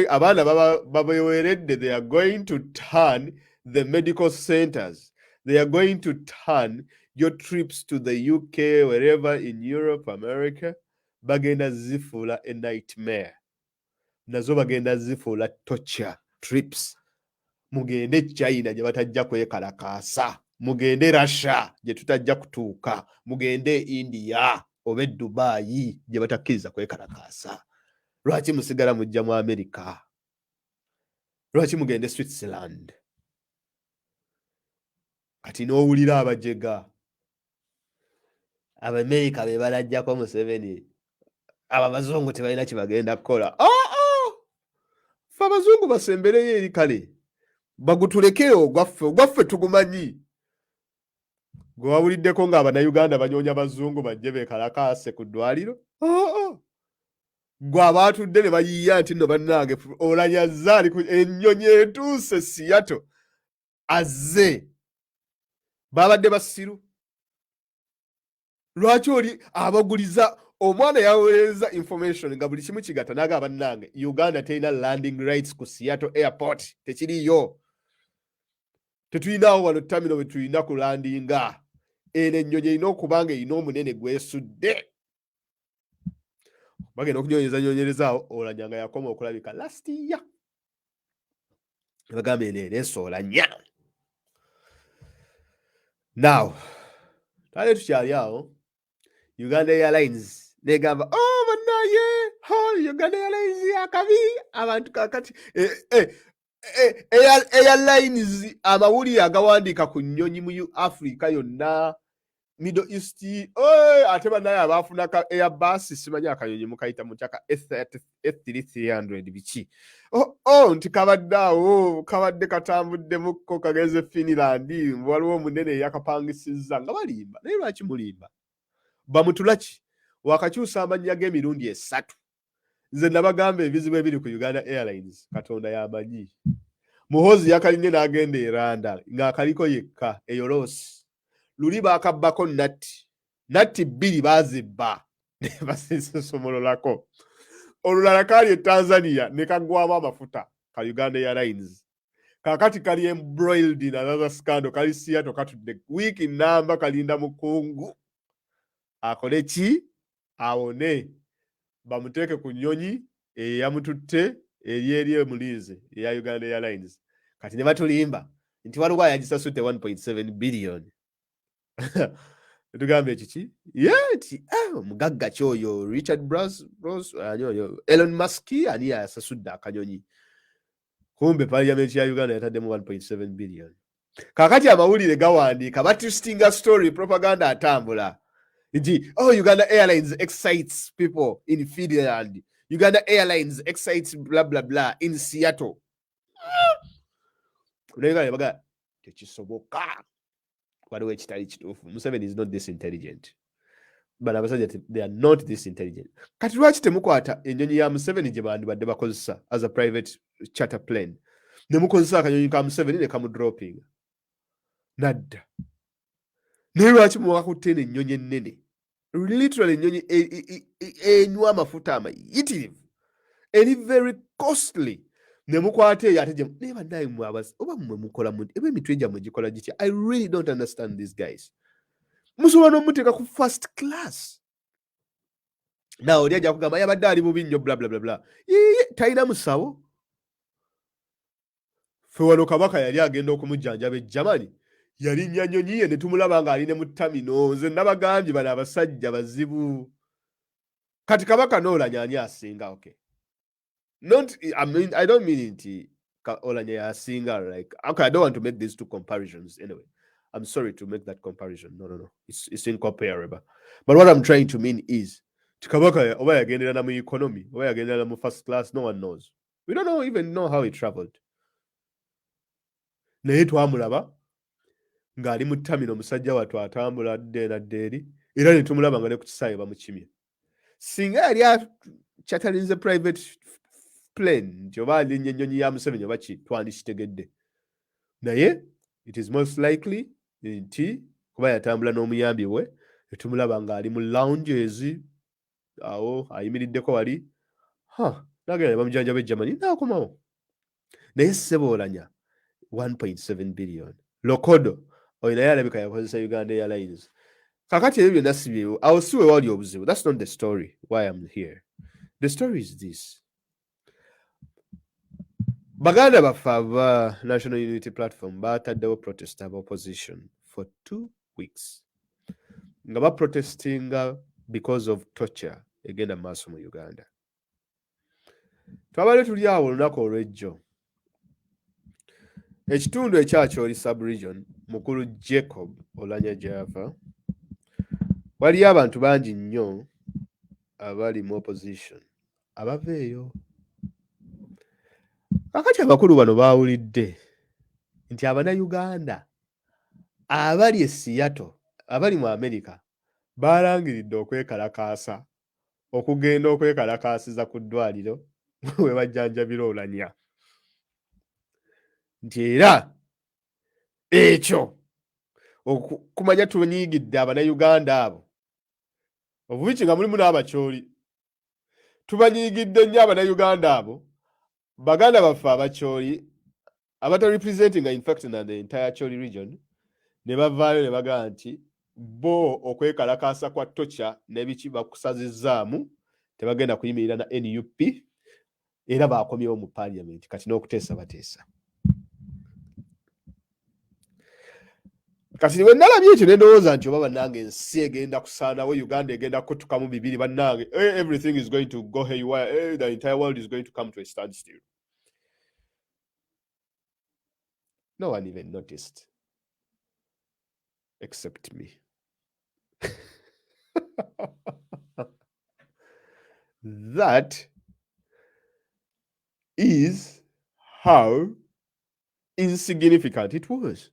Abaana babeweredde, they are going to turn the medical centers. They are going to turn your trips to the UK, wherever in Europe, America, bagenda zifuula a nightmare. Nazo bagenda zifuula torture trips. Mugende China gye batajja kwekalakaasa. Mugende Russia gye tutajja kutuuka. Mugende India oba Dubai gye batakkiriza kwekalakaasa. Lwaki musigala mujja mu America? Lwaki mugende Switzerland? kati n'owulira abajega Abamerika be balajjako Museveni abo abazungu tebalina kye bagenda kukola. Ffe abazungu basembereyo eri kale bagutulekeo ogwaffe tugumanyi. Gwe wawuliddeko ng'Abannayuganda banyoonya bazungu bajje beekalakaase ku ddwaliro. Gwe abaatudde ne bayiiya nti nno bannange Oulanyah azze ali ennyonyi etuuse Seattle azze babadde basiru. Lwaki oli abaguliza omwana yaweereza information nga buli kimu kigatta naga bannange Uganda terina landing rights ku Seattle airport tekiriyo. Tetulinawo wano terminal we tulina ku landinga. Eno ennyonyi erina okuba nga erina omunene gwesudde. Bagenda okunyonyeza Oulanyah nga yakoma okulabika last year. Bagamba eno ereese Oulanyah. Now, twali tukyali awo Uganda Airlines negamba bannaye Uganda Airlines yakabi abantu kakati Airlines amawulire agawandiika ku nnyonyi mu Africa yonna Middle East ate bannaye abaafuna ka Airbus simanyi akanyonyi mukayita mutyaka F3300 biki nti kabadde awo kabadde katambuddemukko kageze Finland waliwo omunene yakapangisizza nga balimba naye lwaki mulimba bamutulaki wakakyusa amannya g'emirundi 3 nze nabagamba ebizibu ebiri ku Uganda Airlines Katonda yamanyi. Muhozi yakalinye n'agenda eranda ng'akaliko yekka eyolosi luli baakabbako natti 2 bazibba ne basisomololako olulala kali e Tanzania ne kagwamu amafuta ka Uganda Airlines kakati kali embroiled in another scandal kali Seattle katudde wiiki namba kalinda mukungu akole ki awone bamuteeke ku nnyonyi eyamututte eri emuliize eya Uganda Airlines kati ne batulimba nti waliwo yagisasudde 1.7 billion. Tugambe kiki nti omugagga kyoyo Richard Bros Elon Musk ani yasasudde akanyonyi kumbe parliament ya Uganda yataddemu 1.7 billion. Kakati amawulire gawandiika batwistinga story propaganda atambula nti Uganda Airlines excites people in Finland, Uganda Airlines excites blah blah blah in Seattle. Baga tekisoboka waliwo ekitali kituufu. Museveni is not this intelligent. But abasajja they are not this intelligent. Kati lwaki temukwata ennyonyi ya Museveni gye bandibadde bakozesa as a private charter plane ne mukozesa akanyonyi ka Museveni ne kamudropping nadda naye lwaki muwakutte ennyonyi ennene literally ennyonyi enywa amafuta amayitirivu eri very costly ne mukwata eyo ate naye bannaye mwabazi oba mmwe mukola eba emitwe gyammwe gikola gitya? I really don't understand these guys. Musobola n'omuteeka ku first class nawe oli ajja kugamba yabadde ali bubi nnyo bla bla bla bla talina musawo. Ffe wano kabaka yali agenda okumujjanjaba ejjamani yalinnya nnyonyi ye ne tumulaba ng'ali ne mu ttamino. Nze nabagambye bano abasajja bazibu. Kati kabaka n'Oulanyah ani asinga? Okay, I don't mean nti Oulanyah asinga like okay, I don't want to make these two comparisons anyway. I'm sorry to make that comparison. No. It's incomparable. But what I'm trying to mean is kabaka oba yagendera na mu economy oba yagendera na mu first class, no one knows. We don't even know how he traveled. Naye twamulaba ng'ali mu ttamino musajja wattu atambula adde eri era ne tumulaba nga ne ku kisaawe bamukimye. Singa yali charterinze private plane nti oba alinnya ennyonyi ya Museveni oba ki twandikitegedde. Naye it is most likely nti kuba yatambula n'omuyambi we ne tumulaba ng'ali mu lounges awo ayimiriddeko wali nagenda bamujjanjaba ejjamani n'akomawo. Naye ssebo Oulanyah 1.7 billion. Lokodo naye alabika yakozesa Uganda Airlines. Kakati ebyo byonna si byewo awo si we wali obuzibu. That's not the story why I'm here. The story is this. Baganda baffe aba National Unity Platform bataddewo protest of opposition for 2 weeks nga baprotestinga because of torture egenda maaso mu Uganda. Twabadde tuli awo olunaku olw'ejjo ekitundu ekyakyoli sub-region mukulu Jacob Oulanyah gy'ava waliyo abantu bangi nnyo abali mu opposition abava eyo. Kakati abakulu bano baawulidde nti Abannayuganda abali e Seattle abali mu Amerika baalangiridde okwekalakaasa okugenda okwekalakaasiza ku ddwaliro we bajjanjabira Oulanyah, nti era ekyo kumanya tunyiigidde Abannayuganda abo obubiki nga mulimu n'abakyoli. Tubanyiigidde nnyo Abannayuganda abo, baganda baffe abakyoli abata representing in fact na the entire Choli region ne bavaayo ne bagamba nti bo okwekalakaasa kwa tocha n'ebiki bakusazizzaamu tebagenda kuyimirira na NUP era baakomyewo mu parliament kati n'okuteesa bateesa. Kati bwe nalabye ekyo ne ndowooza nti oba bannange ensi egenda kusaanawo, Uganda egenda kutukamu bibiri bannange, everything is going to go haywire, the entire world is going to come to a standstill. No one even noticed except me. That is how insignificant it was.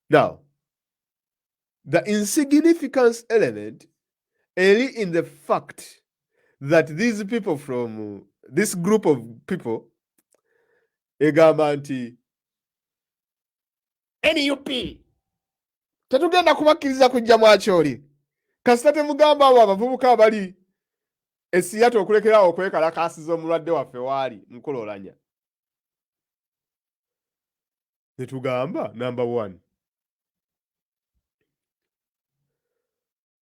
Now, the insignificance element is in the fact that these people from this group of people, egamba nti NUP tetugenda kubakkiriza kujja mu Acholi kasita temugamba abo abavubuka abali e Seattle okulekerawo okwekalakaasiza omulwadde waffe waali mukulu Oulanyah. Netugamba number 1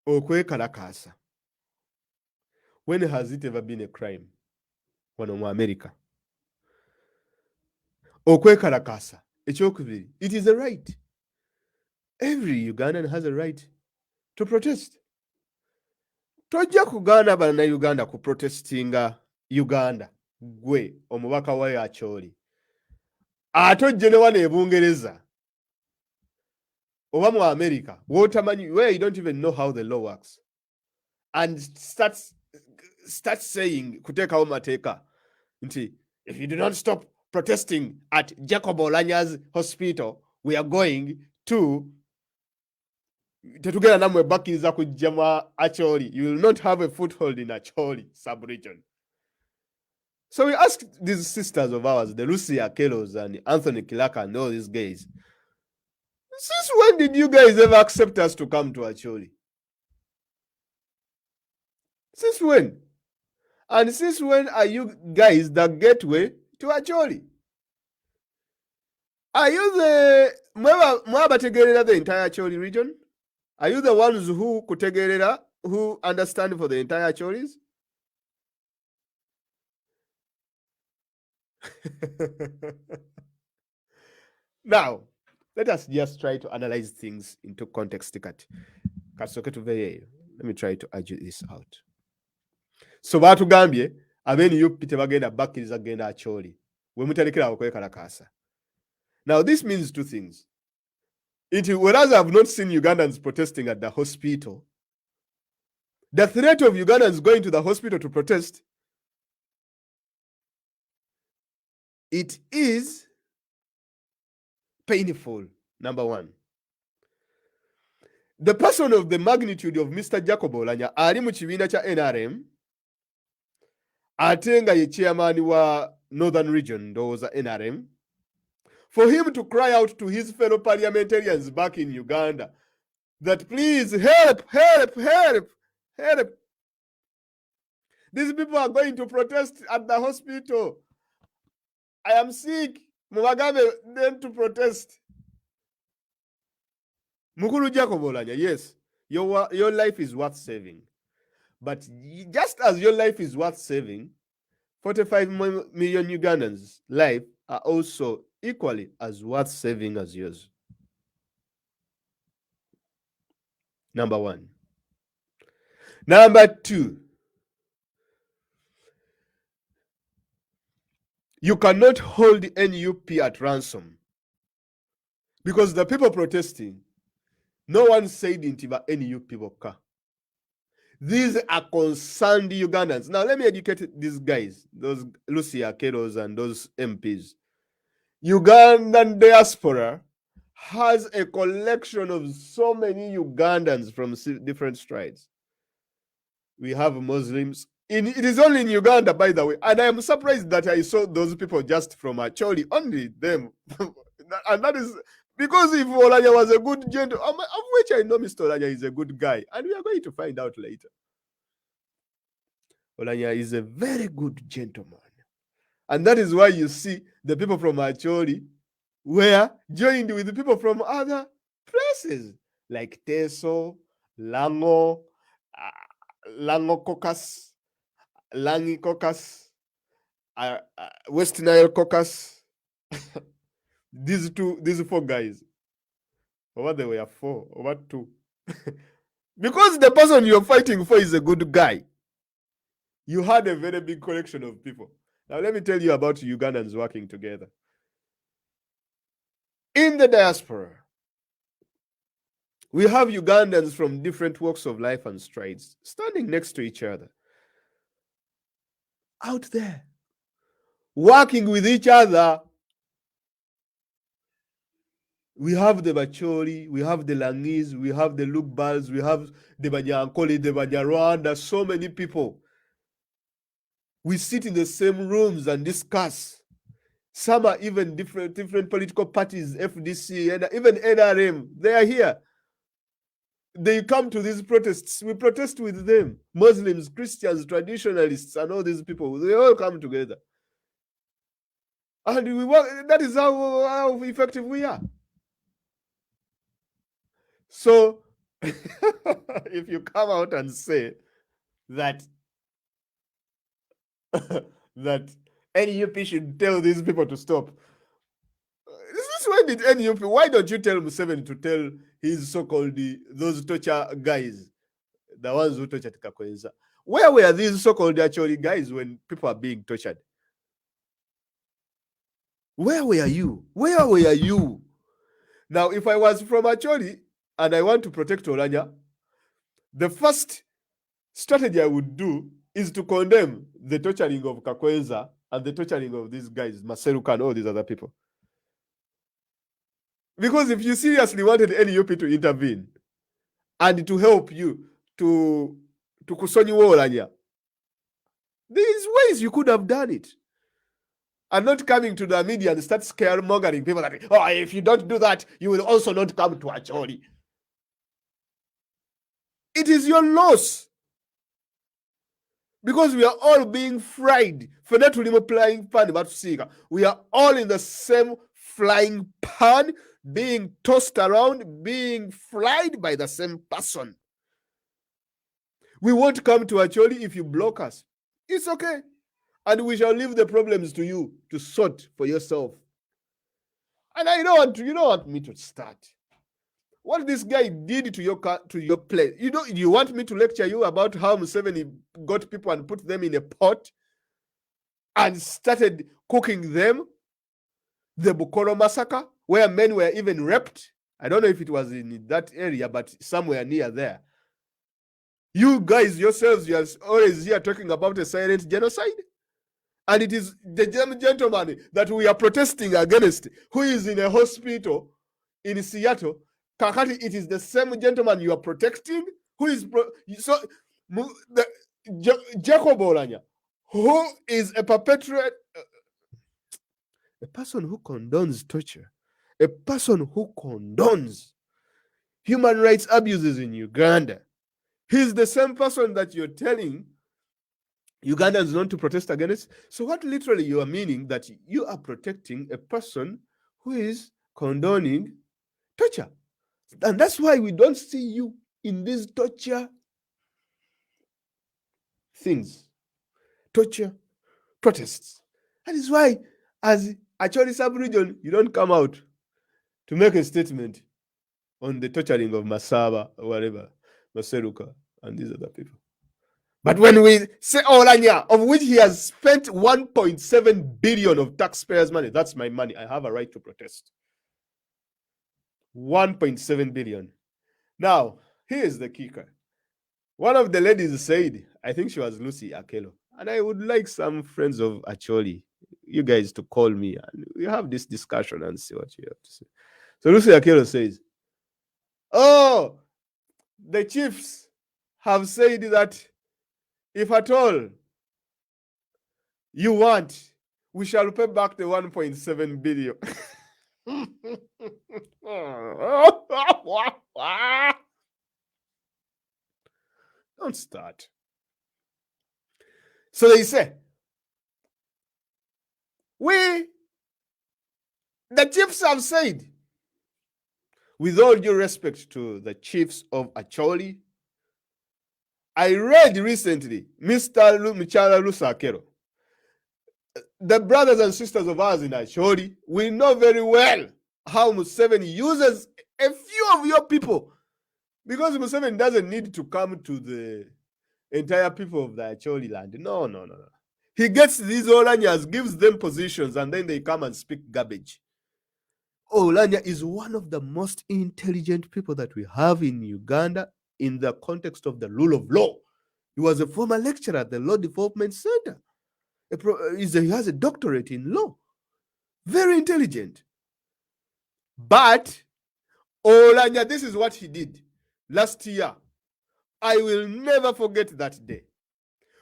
okwekalakaasa. When has it ever been a crime wano mu America? Okwekalakaasa ekyokubiri, it is a right. Every Ugandan has a right to protest. Tojja kugaana Bannayuganda ku protestinga Uganda gwe omubaka wa Acholi ate ojje ne wano e Bungereza oba mu America w'otamanyi, where you don't even know how the law works, and start saying kuteekawo mateeka nti if you do not stop protesting at Jacob Oulanyah's hospital we are going to tetugenda namwe bakkiriza kujja mu Acholi. You will not have a foothold in Acholi sub-region. So we asked these sisters of ours, the Lucia Kellos and Anthony Kilaka and all these guys, since when did you guys ever accept us to come to Acholi? Since when? And since when are you guys the gateway to Acholi? Are you the Mwabategerera the entire Acholi region? Are you the ones who kutegerera, who understand for the entire Acholis? Now, let us just try to analyze things into context. Let me try to argue this out. So batugambye abeni yupi tebagenda bakkiriza genda Acholi we mutalekera okwekalakaasa. Now this means two things. Whereas I have not seen Ugandans protesting at the hospital, the threat of Ugandans going to the hospital to protest, it is painful, number 1. The person of the magnitude of Mr. Jacob Oulanyah ali mu kibiina kya NRM ate nga ye chairman wa Northern Region ndowooza NRM, for him to cry out to his fellow parliamentarians back in Uganda that please help, help, help, help. These people are going to protest at the hospital. I am sick. Mubagambe them to protest. Mukulu Jacob Oulanyah, yes, your life is worth saving. But just as your life is worth saving, 45 million Ugandans' life are also equally as worth saving as yours. Number 1. Number 2, you cannot hold NUP at ransom Because the people protesting, no one said intiba NU people. These are concerned Ugandans. Now, let me educate these guys, those Lucia Keros and those MPs. Ugandan diaspora has a collection of so many Ugandans from different strides. We have Muslims. It is only in Uganda, by the way. And I am surprised that I saw those people just from Acholi, only them. And that is because if Oulanyah was a good gentleman, of which I know Mr. Oulanyah is a good guy, and we are going to find out later. Oulanyah is a very good gentleman. And that is why you see the people from Acholi were joined with the people from other places, like Teso, Lango, Lango Caucus, Langi Caucus, West Nile Caucus. These four guys. Or what they were four, or what two. Because the person you're fighting for is a good guy. You had a very big collection of people. Now let me tell you about Ugandans working together. In the diaspora, we have Ugandans from different walks of life and strides standing next to each other. Out there, working with each other. We have the Bachori, we have the Langis, we have the Lukbals, we have the Banyankoli, the Banyarwanda, so many people. We sit in the same rooms and discuss. Some are even different political parties, FDC, and even NRM. They are here. They come to these protests. We protest with them. Muslims, Christians, traditionalists, and all these people. They all come together. And we work. That is how effective we are. So, if you come out and say that that NUP should tell these people to stop, this is when did NUP? Why don't you tell Museveni to tell his so-called those torture guys, the ones who tortured Kakwenza? Where were these so-called actually guys when people are being tortured? Where were you? Where were you? Now, if I was from Acholi and I want to protect Oulanyah, the first strategy I would do is to condemn the torturing of Kakwenza and the torturing of these guys, Maseruka and all these other people. Because if you seriously wanted NUP to intervene and to help you to kusonyi Oulanyah, there's ways you could have done it. And not coming to the media and start scaremongering people that, oh, if you don't do that, you will also not come to Acholi. It is your loss. Because we are all being fried. We are all in the same flying pan, being tossed around, being fried by the same person. We won't come to Acholi if you block us. It's okay. And we shall leave the problems to you to sort for yourself. And you don't want me to start. What this guy did to your place. You want me to lecture you about how Museveni got people and put them in a pot and started cooking them? The Bukoro massacre, where men were even raped. I don't know if it was in that area, but somewhere near there. You guys yourselves, you are always here talking about a silent genocide. And it is the gentleman that we are protesting against, who is in a hospital in Seattle. Kakati, it is the same gentleman you are protecting, who is Jacob Oulanyah, who is a perpetrator, a person who condones torture, a person who condones human rights abuses in Uganda. He's the same person that you're telling Ugandans not to protest against. So what literally you are meaning that you are protecting a person who is condoning torture. And that's why we don't see you in these torture things. Torture protests. That is why, as Acholi sub-region, you don't come out to make a statement on the torturing of Masaba or whatever, Maseruka and these other people. But when we say Oulanyah, of which he has spent 1.7 billion of taxpayers' money, that's my money. I have a right to protest. 1.7 billion. Now, here's the kicker. One of the ladies said, I think she was Lucy Akelo, and I would like some friends of Acholi, you guys, to call me and we have this discussion and see what you have to say. So Lucy Akelo says, oh, the chiefs have said that if at all you want, we shall pay back the 1.7 billion. Don't start. So they say, the chiefs have said, with all due respect to the chiefs of Acholi, I read recently, Mr. Michala Lusakero, the brothers and sisters of ours in Acholi, we know very well how Museveni uses a few of your people, because Museveni doesn't need to come to the entire people of the Acholi land. No. He gets these Oulanyahs, gives them positions, and then they come and speak garbage. Oulanyah is one of the most intelligent people that we have in Uganda in the context of the rule of law. He was a former lecturer at the Law Development Center. He has a doctorate in law. Very intelligent. But Oulanyah, this is what he did last year. I will never forget that day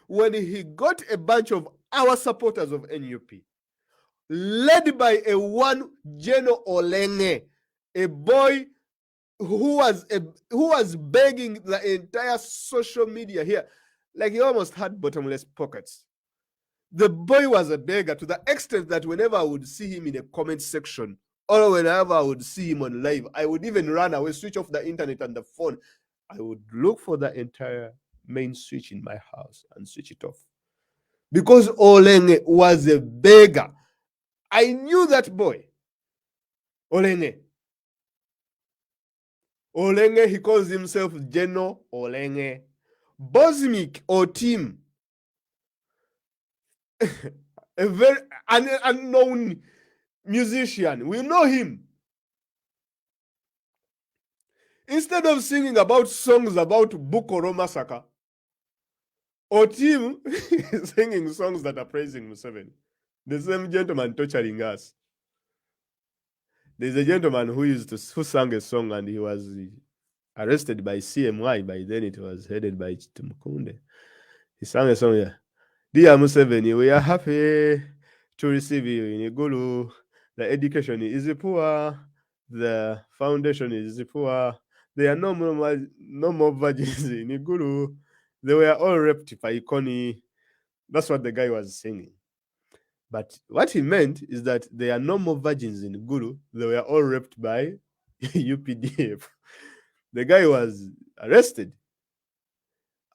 when he got a bunch of our supporters of NUP, led by a one General Olenge, a boy who was begging the entire social media here, like he almost had bottomless pockets. The boy was a beggar to the extent that whenever I would see him in a comment section or whenever I would see him on live, I would even run away, switch off the internet and the phone. I would look for the entire main switch in my house and switch it off. Because Olenge was a beggar. I knew that boy. Olenge, he calls himself General Olenge. Bosmik or Tim, a very unknown musician. We know him. Instead of singing about songs about Bukoro massacre, Otim is singing songs that are praising Museveni. The same gentleman torturing us. There's a gentleman who sang a song and he was arrested by CMY. By then it was headed by Chitumkunde. He sang a song here. Dear Museveni, we are happy to receive you in Igulu. The education is poor. The foundation is poor. There are no more virgins in Igulu. They were all raped by Ikoni. That's what the guy was singing. But what he meant is that there are no more virgins in Igulu. They were all raped by UPDF. The guy was arrested.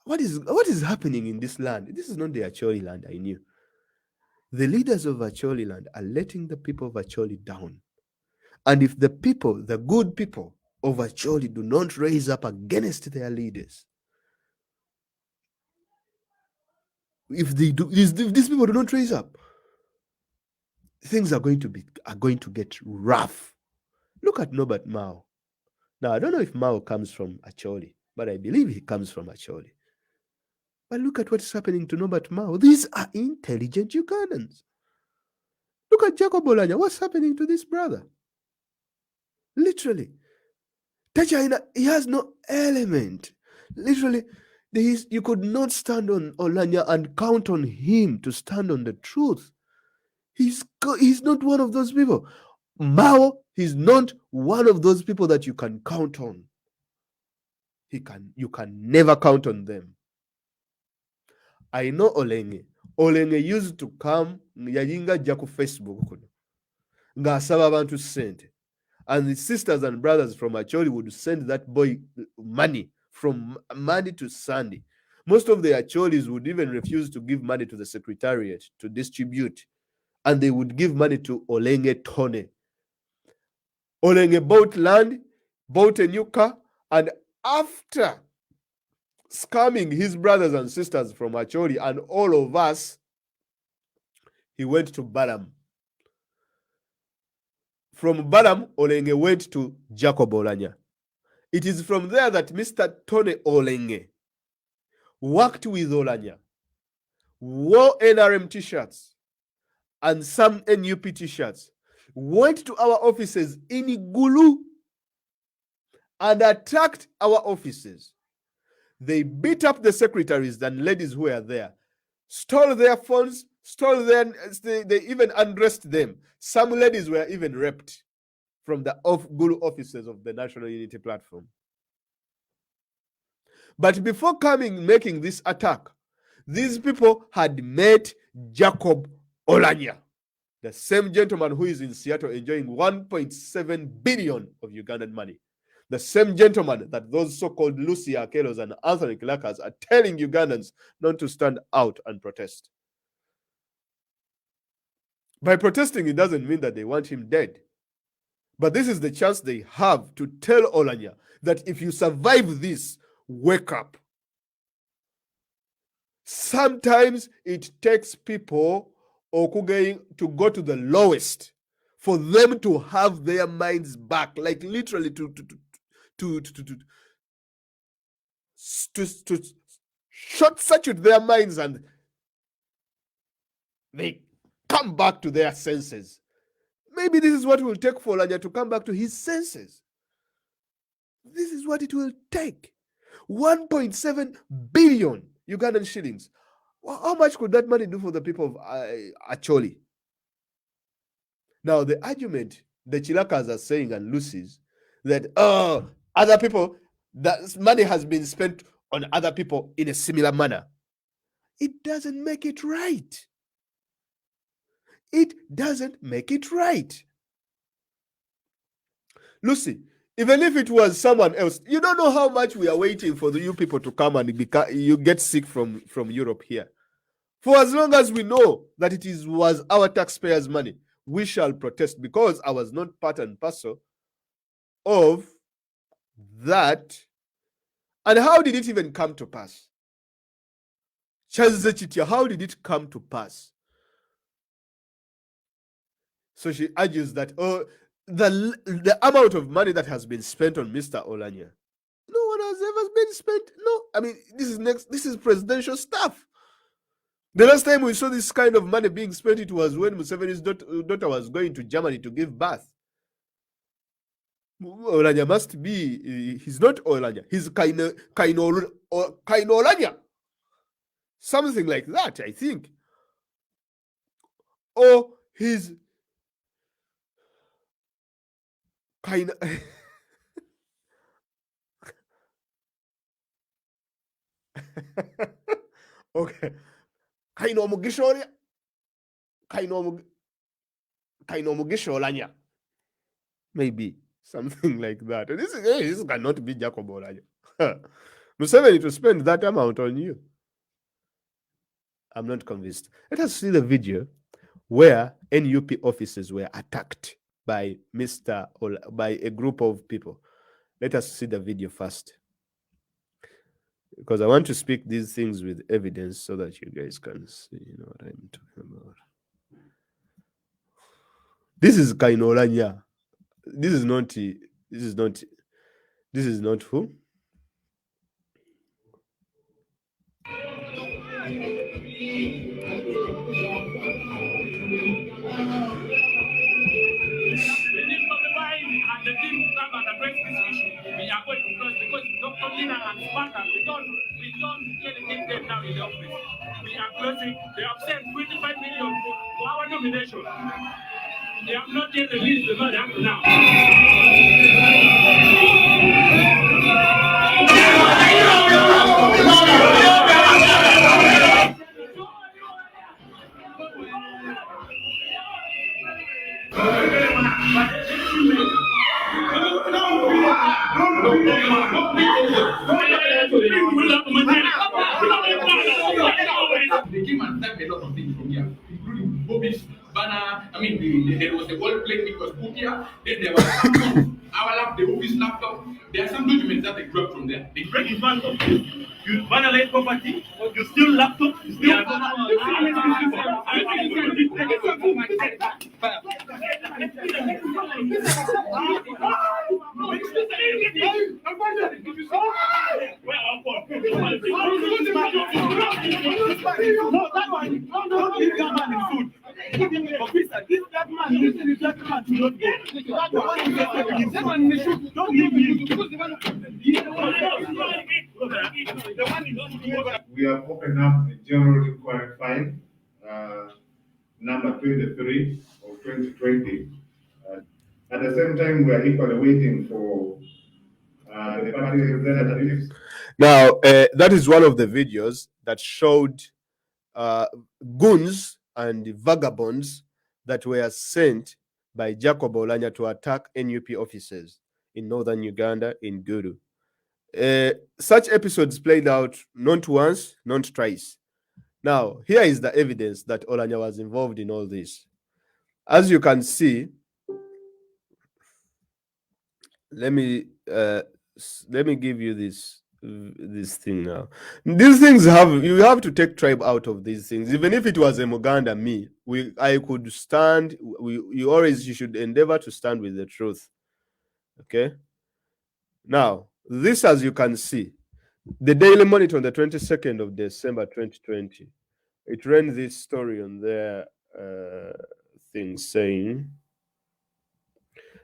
What is happening in this land? This is not the Acholi land I knew. The leaders of Acholi land are letting the people of Acholi down. And if the people, the good people of Acholi, do not raise up against their leaders, if these people do not raise up, things are going to get rough. Look at Norbert Mao. Now, I don't know if Mao comes from Acholi, but I believe he comes from Acholi. But look at what's happening to Norbert Mao. These are intelligent Ugandans. Look at Jacob Oulanyah. What's happening to this brother? Literally. Tachaina, he has no element. Literally, you could not stand on Oulanyah and count on him to stand on the truth. He's not one of those people. Mao, he's not one of those people that you can count on. You can never count on them. I know Olenge. Olenge used to come yayinga jaku Facebook kuno. Ng'asaba abantu sente. And the sisters and brothers from Acholi would send that boy money from Monday to Sunday. Most of the Acholis would even refuse to give money to the secretariat to distribute. And they would give money to Olenge Tone. Olenge bought land, bought a new car, and after scamming his brothers and sisters from Acholi and all of us, he went to Baram from Balaam, Olenge went to Jacob Oulanyah. It is from there that Mr. Tony Olenge worked with Oulanyah, wore NRM t-shirts and some NUP t-shirts, went to our offices in Gulu and attacked our offices. They beat up the secretaries and ladies who were there, stole their phones, they even undressed them. Some ladies were even raped from the Gulu offices of the National Unity Platform. But before making this attack, these people had met Jacob Oulanyah, the same gentleman who is in Seattle enjoying 1.7 billion of Ugandan money. The same gentleman that those so-called Lucy Akelos and Anthony Kilakas are telling Ugandans not to stand out and protest. By protesting, it doesn't mean that they want him dead. But this is the chance they have to tell Oulanyah that if you survive this, wake up. Sometimes it takes people to go to the lowest for them to have their minds back, like literally to short circuit their minds, and they come back to their senses. Maybe this is what it will take for Oulanyah to come back to his senses. This is what it will take. 1.7 billion Ugandan shillings. Well, how much could that money do for the people of Acholi? Now, the argument the Chilakas are saying and Lucy's that, other people, that money has been spent on other people in a similar manner. It doesn't make it right. It doesn't make it right. Lucy, even if it was someone else, you don't know how much we are waiting for you people to come and you get sick from Europe here. For as long as we know that was our taxpayers' money, we shall protest, because I was not part and parcel of that. And how did it even come to pass? How did it come to pass? So she argues that the amount of money that has been spent on Mr. Oulanyah, no one has ever been spent. No, I mean, this is presidential stuff. The last time we saw this kind of money being spent, it was when Museveni's daughter was going to Germany to give birth. Oulanyah must be, he's not Oulanyah, he's Oulanyah. Something like that, I think. Or he's okay. Oulanyah. Maybe something like that. And this cannot be Jacob Oulanyah. Museveni to spend that amount on you. I'm not convinced. Let us see the video where NUP offices were attacked by by a group of people. Let us see the video first, because I want to speak these things with evidence so that you guys can see, what I'm talking about. This is Oulanyah. This is not who? We are going to close because Dr. Lina and Sparta, we don't delegate them now in the office. We are closing. They have sent 25 million for our nomination. They have not yet released the money up to now. They came and typed a lot of things from here, including Bobby's banner. I mean, there was a gold plate, it was put here. Then there was our laptop, the office laptop. There are some documents that they grabbed from there. They break his laptop. You vandalize property, you steal laptop, you steal. Don't give that man the food. Give him the officer. Give that man. Listen, that man to not go. That one in the shoe. Don't leave him. We have opened up a general inquiry file, number 23 of 2020. At the same time, we are equally waiting for the party representatives. Now, that is one of the videos that showed goons and vagabonds that were sent by Jacob Oulanyah to attack NUP officers in northern Uganda, in Gulu. Such episodes played out not once, not twice. Now, here is the evidence that Oulanyah was involved in all this. As you can see, let me give you this thing now. These things you have to take tribe out of these things. Even if it was a Muganda, I could stand. You should endeavor to stand with the truth. Okay. Now, this, as you can see, the Daily Monitor on the 22nd of December 2020, it ran this story on their thing saying,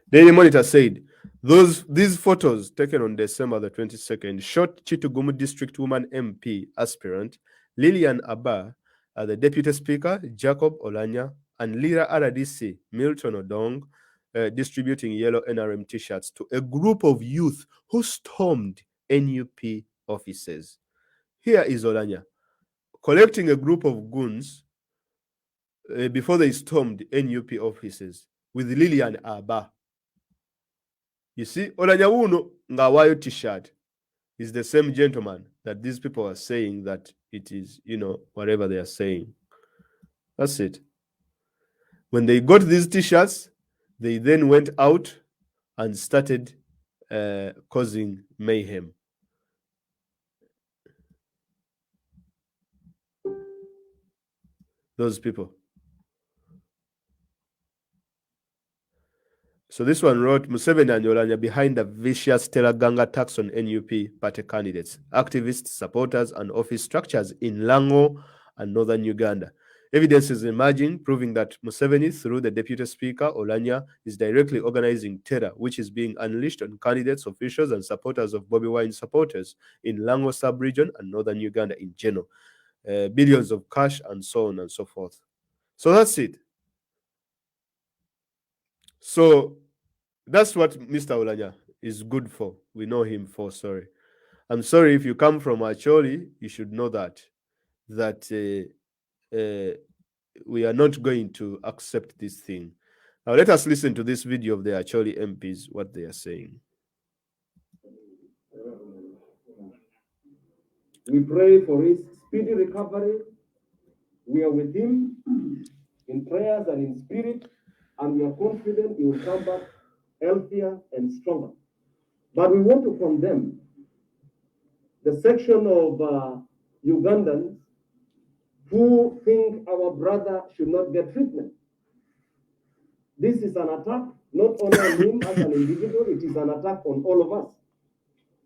Daily Monitor said, these photos taken on December the 22nd showed Chitugumu District Woman MP aspirant Lillian Abba, the Deputy Speaker Jacob Oulanyah, and Leader RDC Milton Odong distributing yellow NRM t-shirts to a group of youth who stormed NUP offices. Here is Oulanyah collecting a group of goons before they stormed NUP offices with Lillian Abba. You see, Oulanyah uno ngawayo t-shirt is the same gentleman that these people are saying that it is, whatever they are saying. That's it. When they got these t-shirts, they then went out and started causing mayhem. Those people. So this one wrote, Museveni and Oulanyah behind the vicious terror gang attacks on NUP party candidates, activists, supporters, and office structures in Lango and northern Uganda. Evidence is emerging, proving that Museveni, through the Deputy Speaker, Oulanyah, is directly organizing terror, which is being unleashed on candidates, officials, and supporters of Bobby Wine supporters in Lango sub-region and northern Uganda in general. Billions of cash and so on and so forth. So that's it. So that's what Mr. Oulanyah is good for. We know him for, sorry. I'm sorry, if you come from Acholi, you should know that we are not going to accept this thing. Now let us listen to this video of the Acholi MPs, what they are saying. We pray for his speedy recovery. We are with him in prayers and in spirit, and we are confident he will come back healthier and stronger. But we want to condemn the section of Ugandans who think our brother should not get treatment. This is an attack not only on him as an individual, it is an attack on all of us.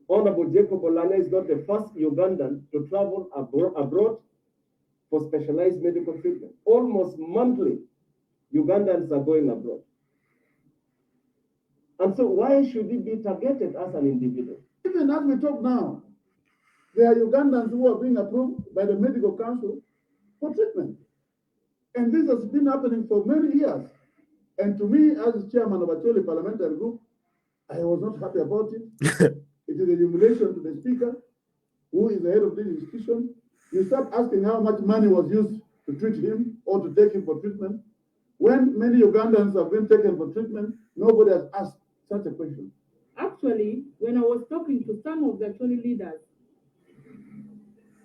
Honorable Jacob Oulanyah is not the first Ugandan to travel abroad for specialized medical treatment. Almost monthly, Ugandans are going abroad. And so why should he be targeted as an individual? Even as we talk now, there are Ugandans who are being approved by the Medical Council for treatment. And this has been happening for many years. And to me, as chairman of Acholi Parliamentary Group, I was not happy about it. It is a humiliation to the speaker, who is the head of this institution. You start asking how much money was used to treat him or to take him for treatment. When many Ugandans have been taken for treatment, nobody has asked such a question. Actually, when I was talking to some of the Acholi leaders,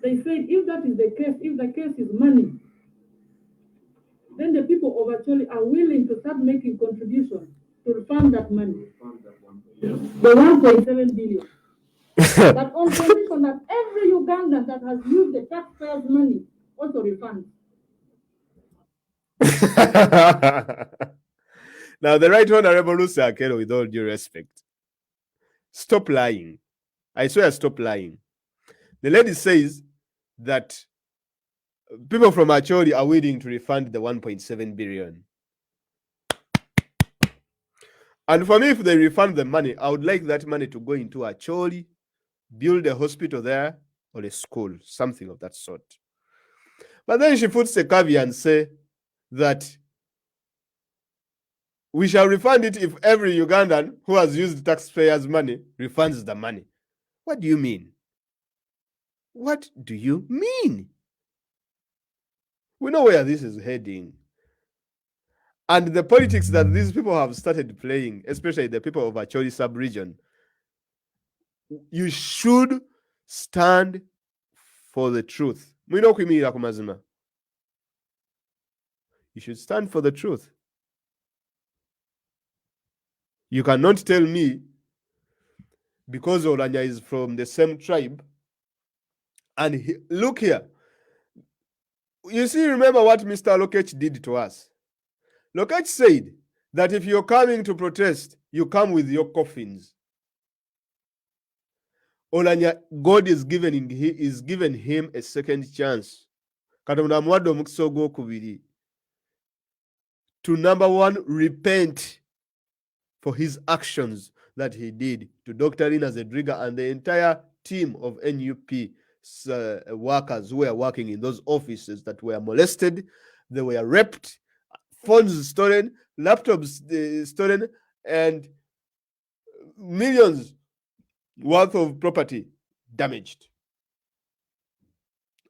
they said if that is the case, if the case is money, then the people of Acholi are willing to start making contributions to refund that money. The 1.7 billion. But on condition that every Ugandan that has used the taxpayers' money also refunds. Now, the Right Honorable Lucy Akelo, with all due respect, stop lying. I swear, stop lying. The lady says that people from Acholi are willing to refund the 1.7 billion. And for me, if they refund the money, I would like that money to go into Acholi, build a hospital there or a school, something of that sort. But then she puts a caveat and say that we shall refund it if every Ugandan who has used taxpayers' money refunds the money. What do you mean? What do you mean? We know where this is heading. And the politics that these people have started playing, especially the people of Acholi sub-region, you should stand for the truth. You should stand for the truth. You cannot tell me because Oulanyah is from the same tribe. And look here. You see, remember what Mr. Lokech did to us. Lokech said that if you're coming to protest, you come with your coffins. Oulanyah, God is given him a second chance. To number one, repent for his actions that he did to Dr. Lina Zedriga and the entire team of NUP workers who were working in those offices that were molested, they were raped, phones stolen, laptops stolen, and millions worth of property damaged.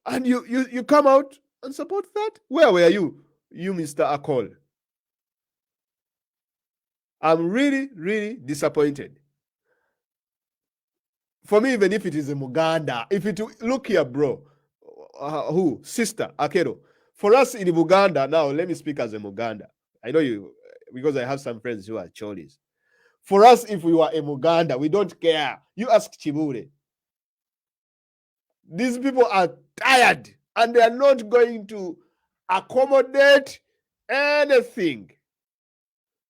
And you come out and support that? Where were you, Mr. Akol? I'm really, really disappointed. For me, even if it is a Muganda, look here, bro, sister Akero. For us in Uganda, now let me speak as a Muganda. I know you because I have some friends who are Cholis. For us, if we were a Muganda, we don't care. You ask Chibure. These people are tired and they are not going to accommodate anything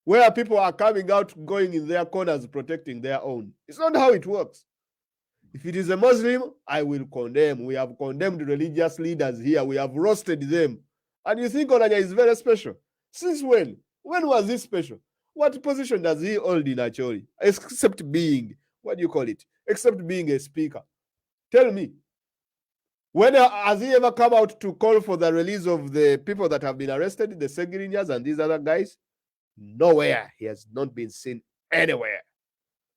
where people are coming out, going in their corners, protecting their own. It's not how it works. If it is a Muslim, I will condemn. We have condemned religious leaders here. We have roasted them. And you think Oulanyah is very special? Since when? When was he special? What position does he hold in Acholi? Except being, what do you call it? Except being a speaker. Tell me. When has he ever come out to call for the release of the people that have been arrested, the Segirinyas and these other guys? Nowhere. He has not been seen anywhere.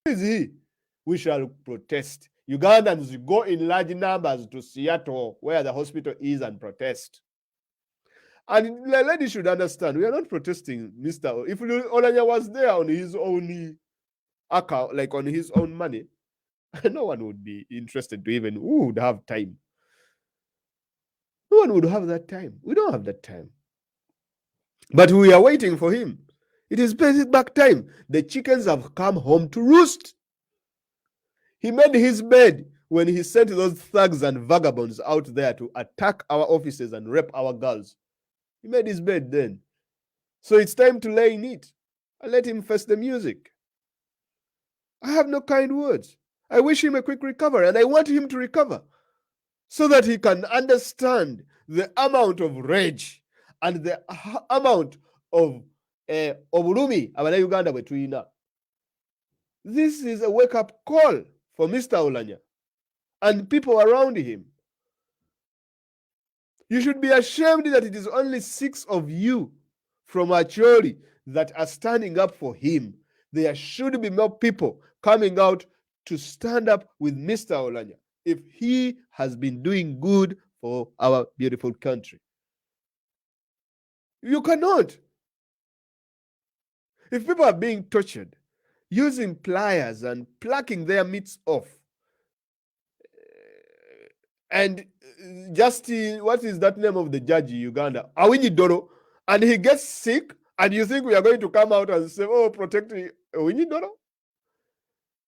Where is he? We shall protest. Ugandans go in large numbers to Seattle, where the hospital is, and protest. And the lady should understand, we are not protesting, Mr. If Oulanyah was there on his own account, like on his own money, no one would be interested to even, who would have time? No one would have that time. We don't have that time. But we are waiting for him. It is back time. The chickens have come home to roost. He made his bed when he sent those thugs and vagabonds out there to attack our offices and rape our girls. He made his bed then. So it's time to lay in it and let him face the music. I have no kind words. I wish him a quick recovery, and I want him to recover so that he can understand the amount of rage and the amount of obulumi Abanyayuganda bwe tulina. This is a wake-up call for Mr. Oulanyah and people around him. You should be ashamed that it is only 6 of you from Acholi that are standing up for him. There should be more people coming out to stand up with Mr. Oulanyah if he has been doing good for our beautiful country. You cannot. If people are being tortured, using pliers and plucking their meats off, and just what is that name of the judge in Uganda? Awinyi Doro, and he gets sick, and you think we are going to come out and say, oh, protect Awinyi Doro?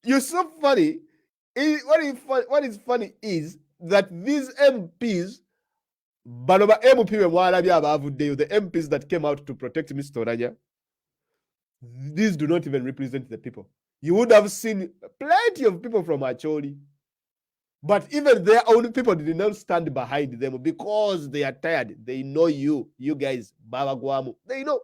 You're so funny. What is funny is that these MPs, the MPs that came out to protect Mr. Oulanyah, these do not even represent the people. You would have seen plenty of people from Acholi. But even their own people did not stand behind them because they are tired. They know you guys, Baba Guamu. They know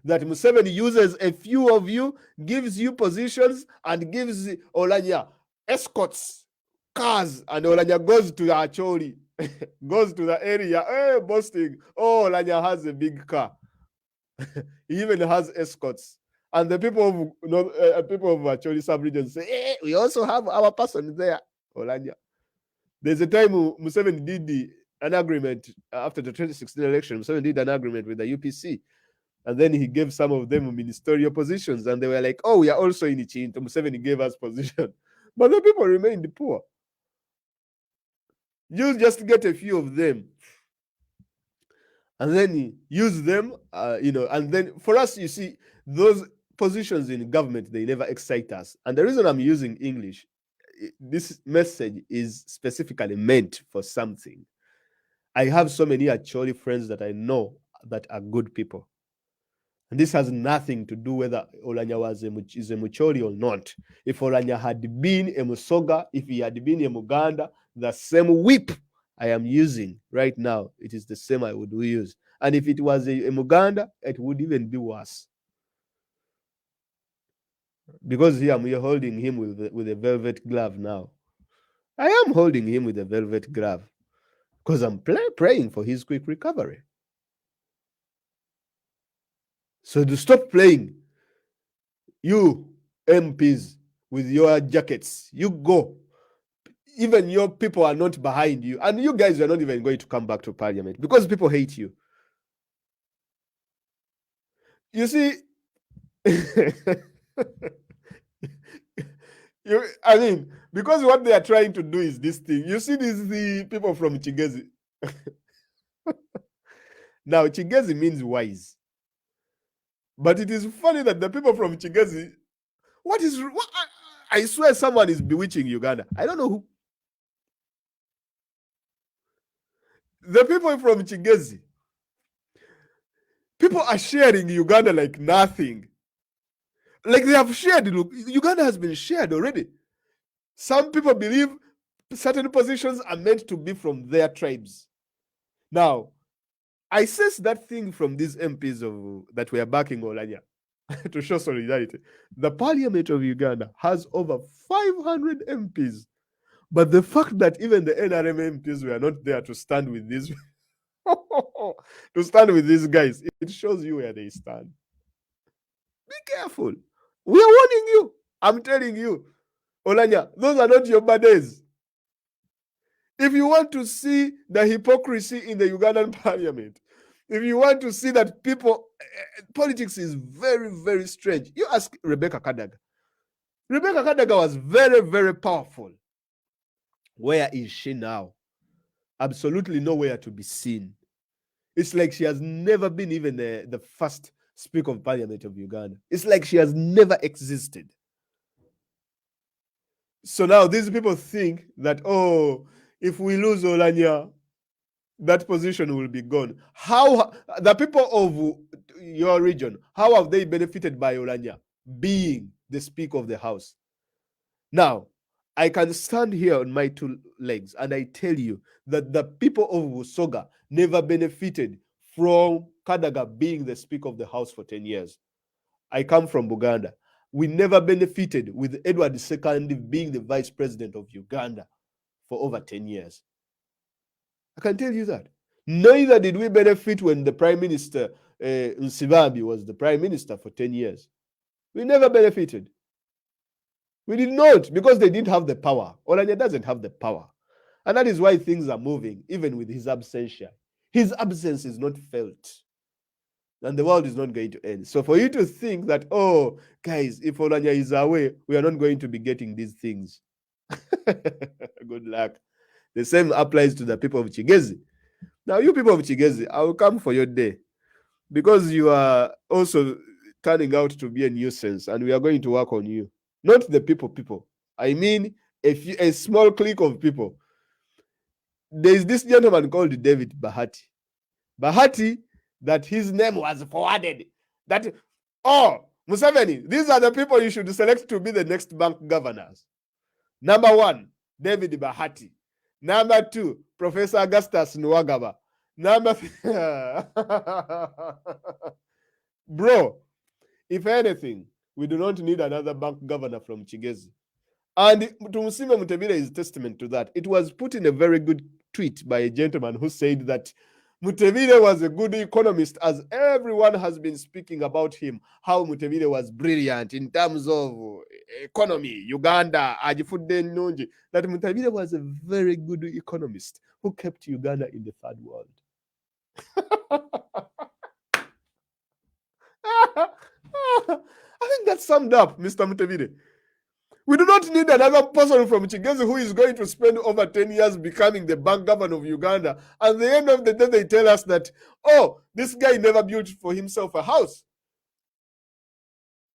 that Museveni uses a few of you, gives you positions, and gives Oulanyah escorts, cars, and Oulanyah goes to the Acholi, goes to the area, boasting, oh, Oulanyah has a big car. He even has escorts. And the people of Acholi sub-region say, we also have our person there, Oulanyah. There's a time Museveni did an agreement after the 2016 election. Museveni did an agreement with the UPC. And then he gave some of them ministerial positions. And they were like, oh, we are also in Ichinto. Museveni gave us position. But the people remained poor. You just get a few of them. And then use them, and then for us, you see, those positions in government, they never excite us. And the reason I'm using English, this message is specifically meant for something. I have so many Acholi friends that I know that are good people. And this has nothing to do whether Oulanyah is a Mucholi or not. If Oulanyah had been a Musoga, if he had been a Muganda, the same whip I am using right now, it is the same I would use. And if it was a Muganda, it would even be worse. Because here I'm holding him with a velvet glove now. I am holding him with a velvet glove because I'm praying for his quick recovery. So to stop playing, you MPs with your jackets, you go. Even your people are not behind you. And you guys are not even going to come back to parliament because people hate you. You see, because what they are trying to do is this thing. You see, the people from Chigezi. Now, Chigezi means wise. But it is funny that the people from Chigezi, I swear someone is bewitching Uganda. I don't know who. The people from Chigezi, people are sharing Uganda like nothing. Like they have shared, look, Uganda has been shared already. Some people believe certain positions are meant to be from their tribes. Now, I sense that thing from these MPs that were backing Oulanyah to show solidarity. The parliament of Uganda has over 500 MPs. But the fact that even the NRM MPs were not there to stand with these guys, it shows you where they stand. Be careful. We are warning you. I'm telling you, Oulanyah, those are not your bad days. If you want to see the hypocrisy in the Ugandan parliament, if you want to see that politics is very, very strange, you ask Rebecca Kadaga. Rebecca Kadaga was very, very powerful. Where is she now? Absolutely nowhere to be seen. It's like she has never been even the first Speaker of Parliament of Uganda. It's like she has never existed. So now these people think that, oh, if we lose Oulanyah, that position will be gone. How the people of your region, how have they benefited by Oulanyah being the Speaker of the House? Now, I can stand here on my two legs and I tell you that the people of Busoga never benefited from Kadaga being the Speaker of the House for 10 years. I come from Uganda. We never benefited with Edward II being the Vice President of Uganda for over 10 years. I can tell you that. Neither did we benefit when the Prime Minister, Nsibambi, was the Prime Minister for 10 years. We never benefited. We did not, because they didn't have the power. Oulanyah doesn't have the power. And that is why things are moving, even with his absentia. His absence is not felt. And the world is not going to end. So for you to think that, oh, guys, if Oulanyah is away, we are not going to be getting these things. Good luck. The same applies to the people of Chigezi. Now, you people of Chigezi, I will come for your day. Because you are also turning out to be a nuisance, and we are going to work on you. Not the people. I mean, a small clique of people. There is this gentleman called David Bahati. Bahati, that his name was forwarded. That, oh, Museveni, these are the people you should select to be the next bank governors. Number 1, David Bahati. Number 2, Professor Augustus Nwagaba. Number 3, bro, if anything, we do not need another bank governor from Chigezi. And Tumusime Mutebile is testament to that. It was put in a very good tweet by a gentleman who said that Mutebile was a good economist, as everyone has been speaking about him, how Mutebile was brilliant in terms of economy, Uganda, Ajifudde Nunji, that Mutebile was a very good economist who kept Uganda in the third world. I think that summed up Mr. Mutebile. We do not need another person from Chigezi who is going to spend over 10 years becoming the bank governor of Uganda. At the end of the day, they tell us that, oh, this guy never built for himself a house.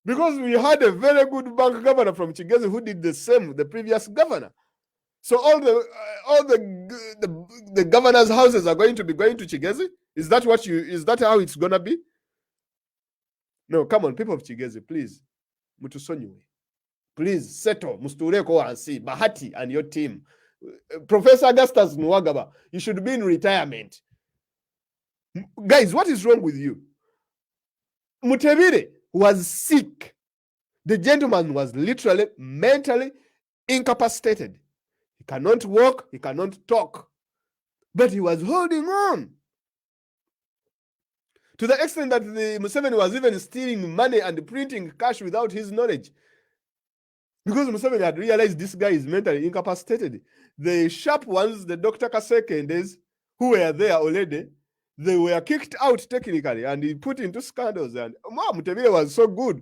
Because we had a very good bank governor from Chigezi who did the same, the previous governor. So all the governor's houses are going to be going to Chigezi? Is that how it's gonna be? No, come on, people of Chigezi, please. Mutusonyiwe. Please settle. Mustureko Wansi, Bahati and your team. Professor Augustus Nwagaba, you should be in retirement. Guys, what is wrong with you? Mutebile was sick. The gentleman was literally mentally incapacitated. He cannot walk, he cannot talk. But he was holding on. To the extent that the Museveni was even stealing money and printing cash without his knowledge. Because Museveni had realized this guy is mentally incapacitated. The sharp ones, the Dr. Kasekendes, who were there already, they were kicked out technically and he put into scandals. And Mutebile was so good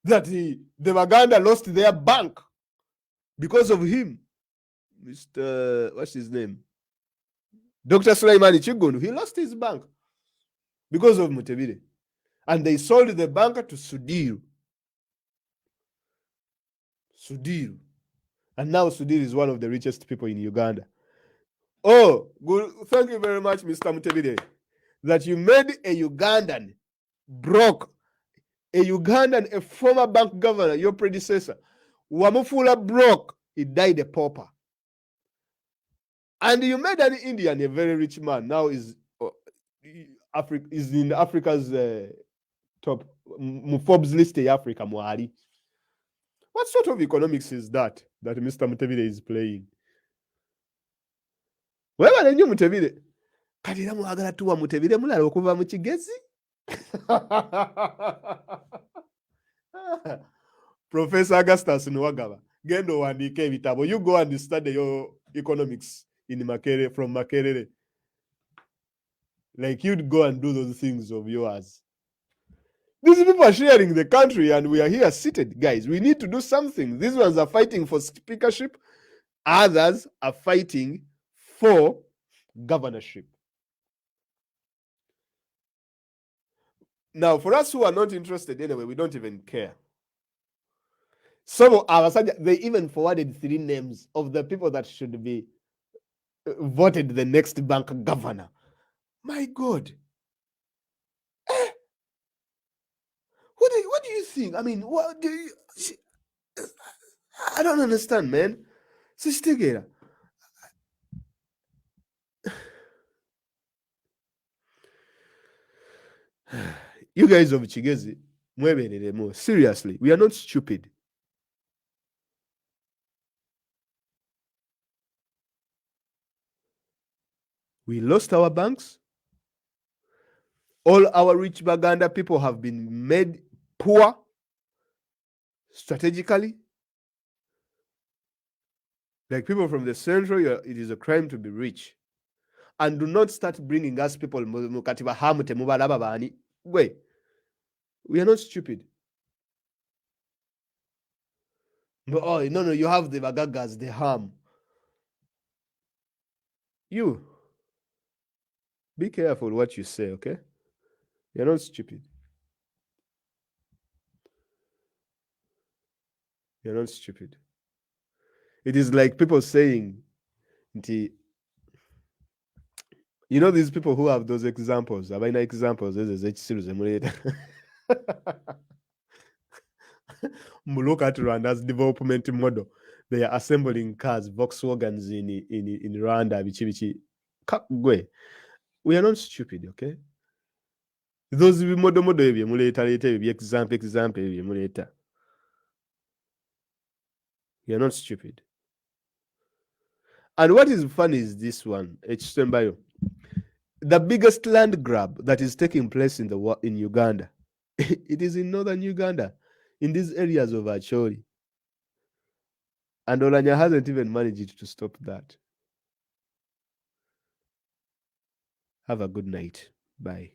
that the Baganda lost their bank because of him. Mr. What's his name? Dr. Sulaimani Chigundu. He lost his bank because of Mutebile. And they sold the bank to Sudir. Sudir. And now Sudir is one of the richest people in Uganda. Oh, good. Thank you very much, Mr. Mutebile, that you made a Ugandan broke. A Ugandan, a former bank governor, your predecessor, Wamufula broke. He died a pauper. And you made an Indian a very rich man. Now is in Africa's top Forbes list of Africa, Mwari. What sort of economics is that Mr. Mutebile is playing? Wewe lenyo Mutebile. Kadira mwagala tuwa Mutebile mulala okuva mu Kigezi? Professor Augustus Nwagaba, gendo wandike ebitabo. You go and study your economics in Makerere, from Makerere. Like you'd go and do those things of yours. These people are sharing the country and we are here seated, guys. We need to do something. These ones are fighting for speakership. Others are fighting for governorship. Now, for us who are not interested anyway, we don't even care. Some of our, they even forwarded 3 names of the people that should be voted the next bank governor. My God. What do you think? I mean, what do you... I don't understand, man. Sistegera. You guys of Chigezi, seriously, we are not stupid. We lost our banks. All our rich Baganda people have been made poor strategically. Like people from the central, it is a crime to be rich. And do not start bringing us people. Wait, we are not stupid. But, oh, no, you have the Bagagas, the harm. You, be careful what you say, okay? You're not stupid. You're not stupid. It is like people saying, you know, these people who have those examples, examples, look at Rwanda's development model. they are assembling cars, Volkswagens in Rwanda, bichi. We are not stupid, okay? Those modo ebyo muleta ebyo example ebyo muleta. We are not stupid. And what is funny is this one, H. The biggest land grab that is taking place in Uganda, it is in northern Uganda, in these areas of Acholi. And Oulanyah hasn't even managed to stop that. Have a good night. Bye.